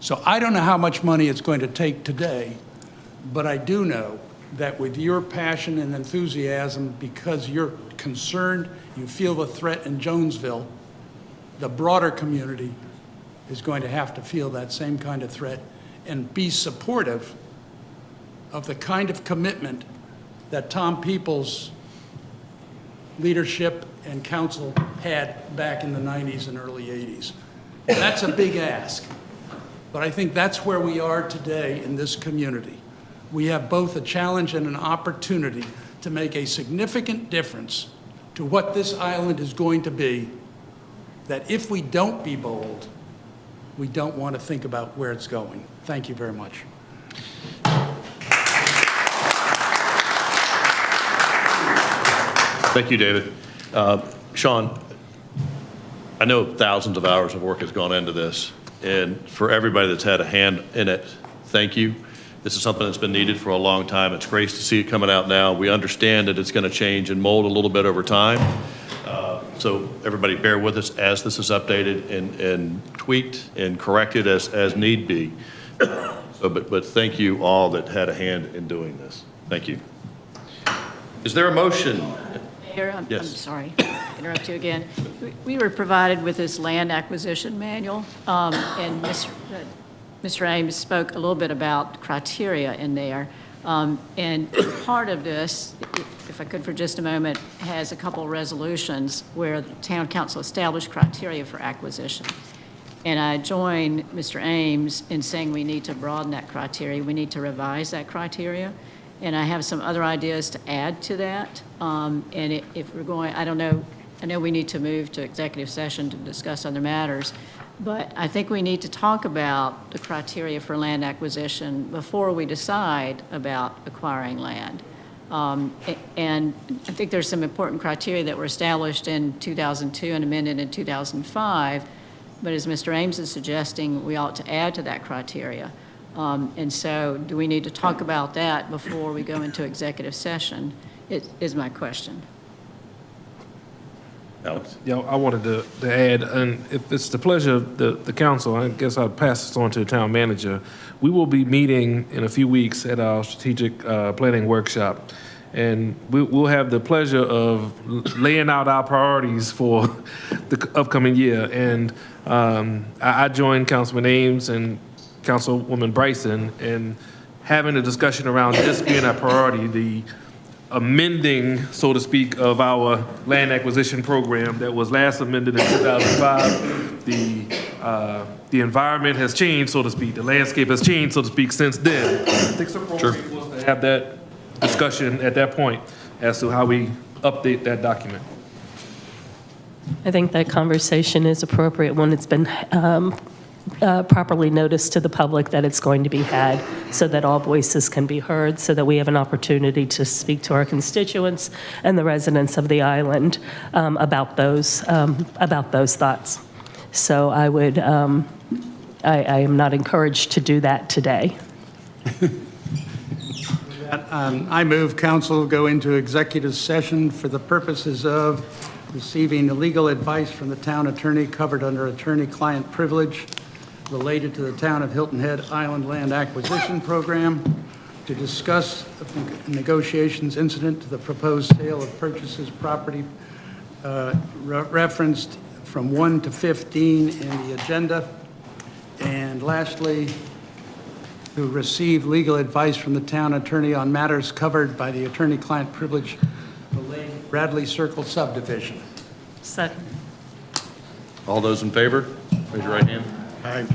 So I don't know how much money it's going to take today, but I do know that with your passion and enthusiasm, because you're concerned, you feel the threat in Jonesville, the broader community is going to have to feel that same kind of threat and be supportive of the kind of commitment that Tom Peoples' leadership and council had back in the 90s and early 80s. That's a big ask, but I think that's where we are today in this community. We have both a challenge and an opportunity to make a significant difference to what this island is going to be, that if we don't be bold, we don't want to think about where it's going. Thank you very much. Thank you, David. Sean, I know thousands of hours of work has gone into this, and for everybody that's had a hand in it, thank you. This is something that's been needed for a long time. It's great to see it coming out now. We understand that it's going to change and mold a little bit over time. So everybody bear with us as this is updated and tweaked and corrected as need be. But thank you all that had a hand in doing this. Thank you. Is there a motion? Mayor, I'm Yes. sorry to interrupt you again. We were provided with this land acquisition manual, and Mr. Ames spoke a little bit about criteria in there. And part of this, if I could for just a moment, has a couple of resolutions where the town council established criteria for acquisition. And I join Mr. Ames in saying we need to broaden that criteria. We need to revise that criteria. And I have some other ideas to add to that. If we're going, I don't know, I know we need to move to executive session to discuss other matters, but I think we need to talk about the criteria for land acquisition before we decide about acquiring land. And I think there's some important criteria that were established in 2002 and amended in 2005, but as Mr. Ames is suggesting, we ought to add to that criteria. And so do we need to talk about that before we go into executive session, is my question. Alex? Yeah, I wanted to add, and if it's the pleasure of the council, I guess I'll pass this on to the town manager. We will be meeting in a few weeks at our strategic planning workshop, and we'll have the pleasure of laying out our priorities for the upcoming year. And I joined Councilman Ames and Councilwoman Bryson in having a discussion around this being a priority, the amending, so to speak, of our land acquisition program that was last amended in 2005. The environment has changed, so to speak. The landscape has changed, so to speak, since then. I think it's appropriate for us to have that discussion at that point as to how we update that document. I think that conversation is appropriate when it's been properly noticed to the public that it's going to be had, so that all voices can be heard, so that we have an opportunity to speak to our constituents and the residents of the island about those thoughts. So I would, I am not encouraged to do that today. I move council go into executive session for the purposes of receiving legal advice from the town attorney covered under attorney-client privilege related to the town of Hilton Head Island Land Acquisition Program, to discuss negotiations incident to the proposed sale of purchases property referenced from 1 to 15 in the agenda, and lastly, to receive legal advice from the town attorney on matters covered by the attorney-client privilege related to Bradley Circle subdivision. Second. All those in favor, raise your right hand. Aye.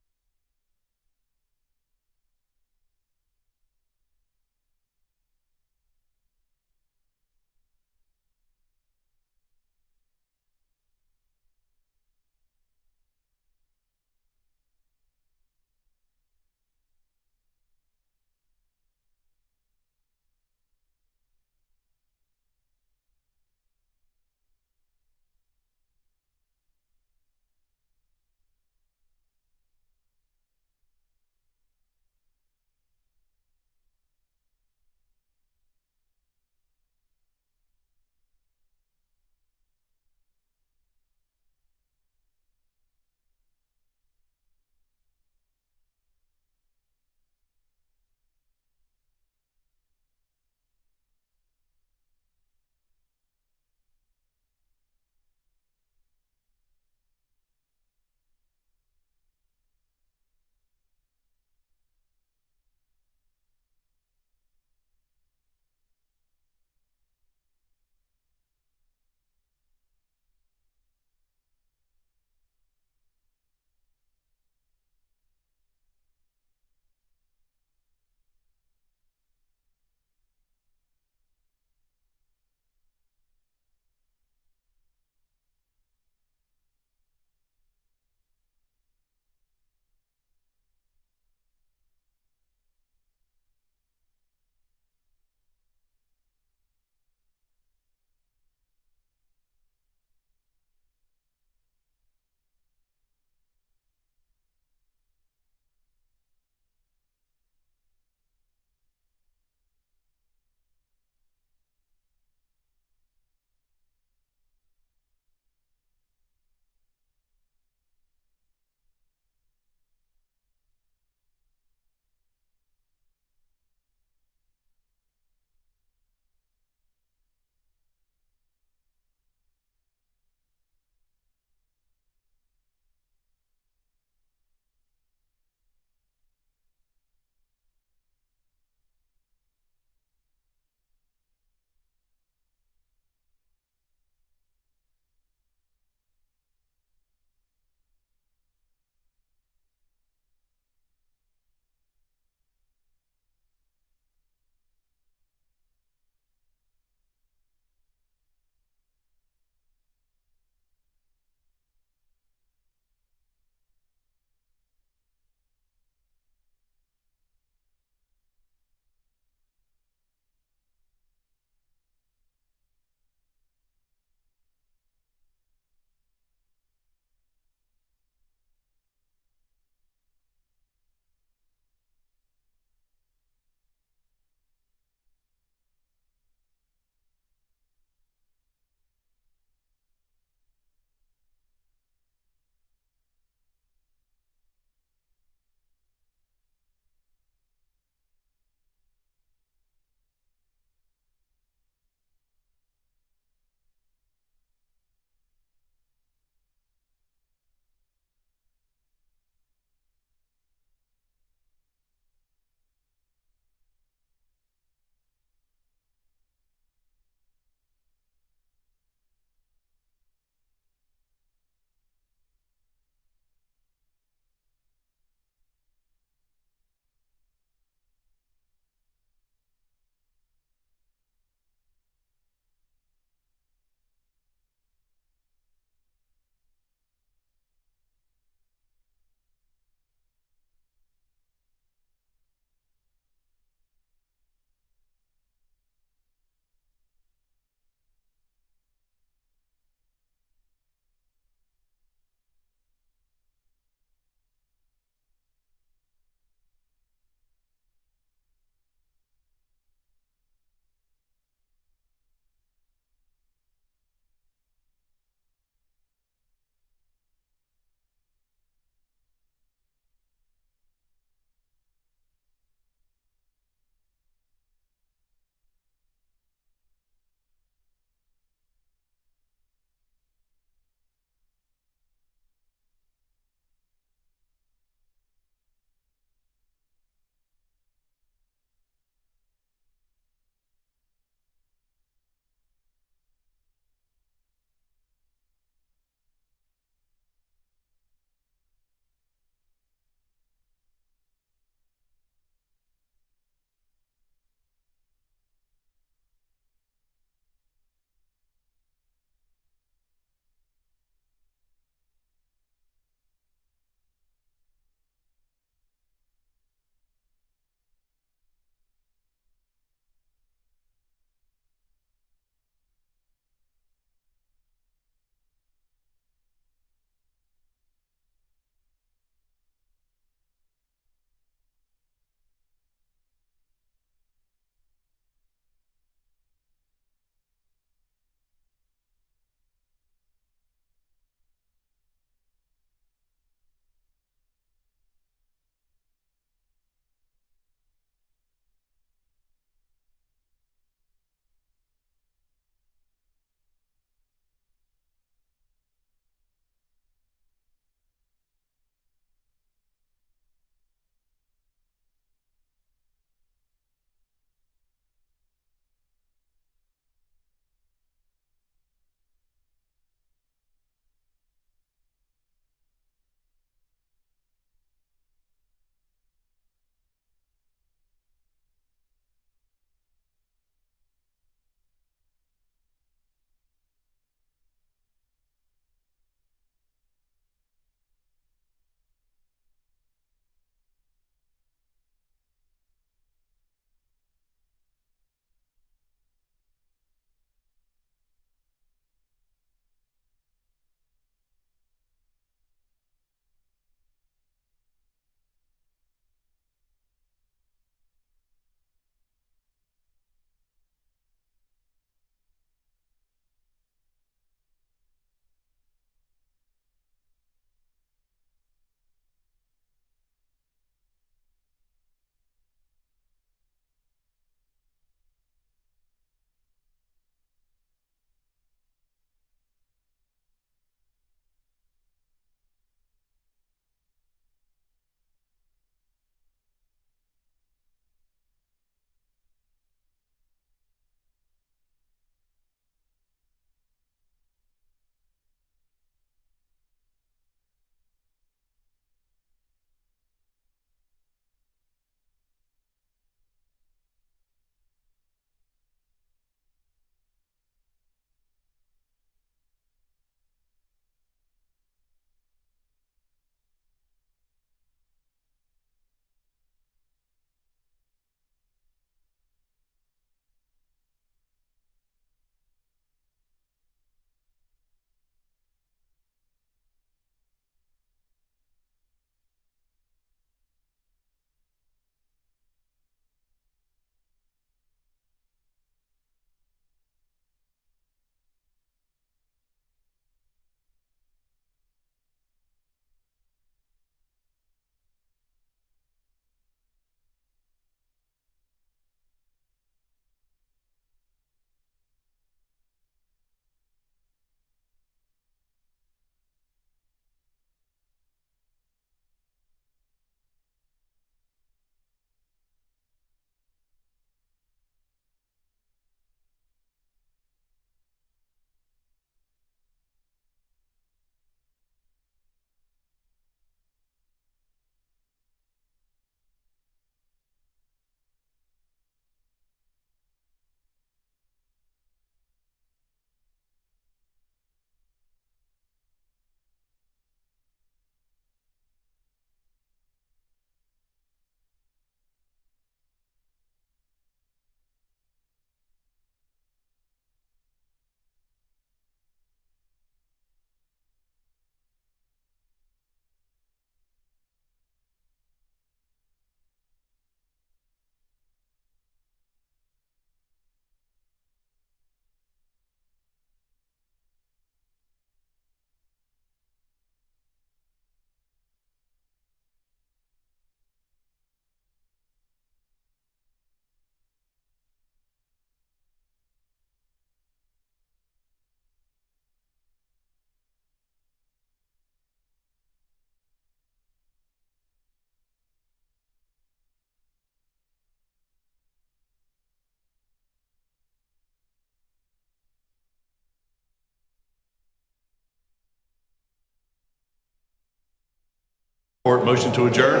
Or motion to adjourn?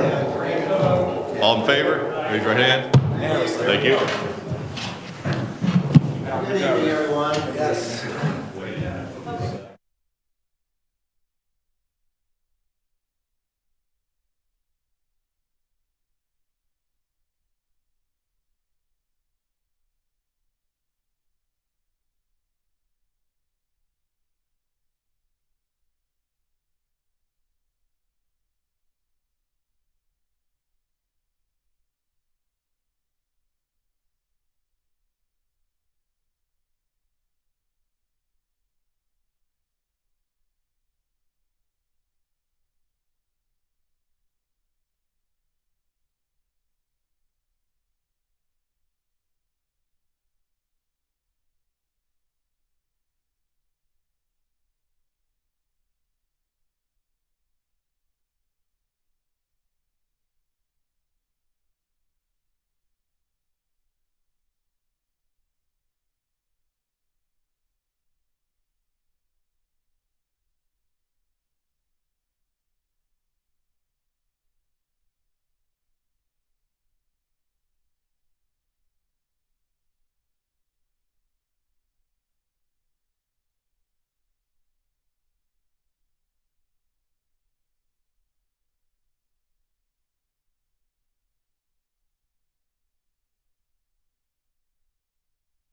All in favor? Raise your hand. Thank you. Good evening, everyone. Yes.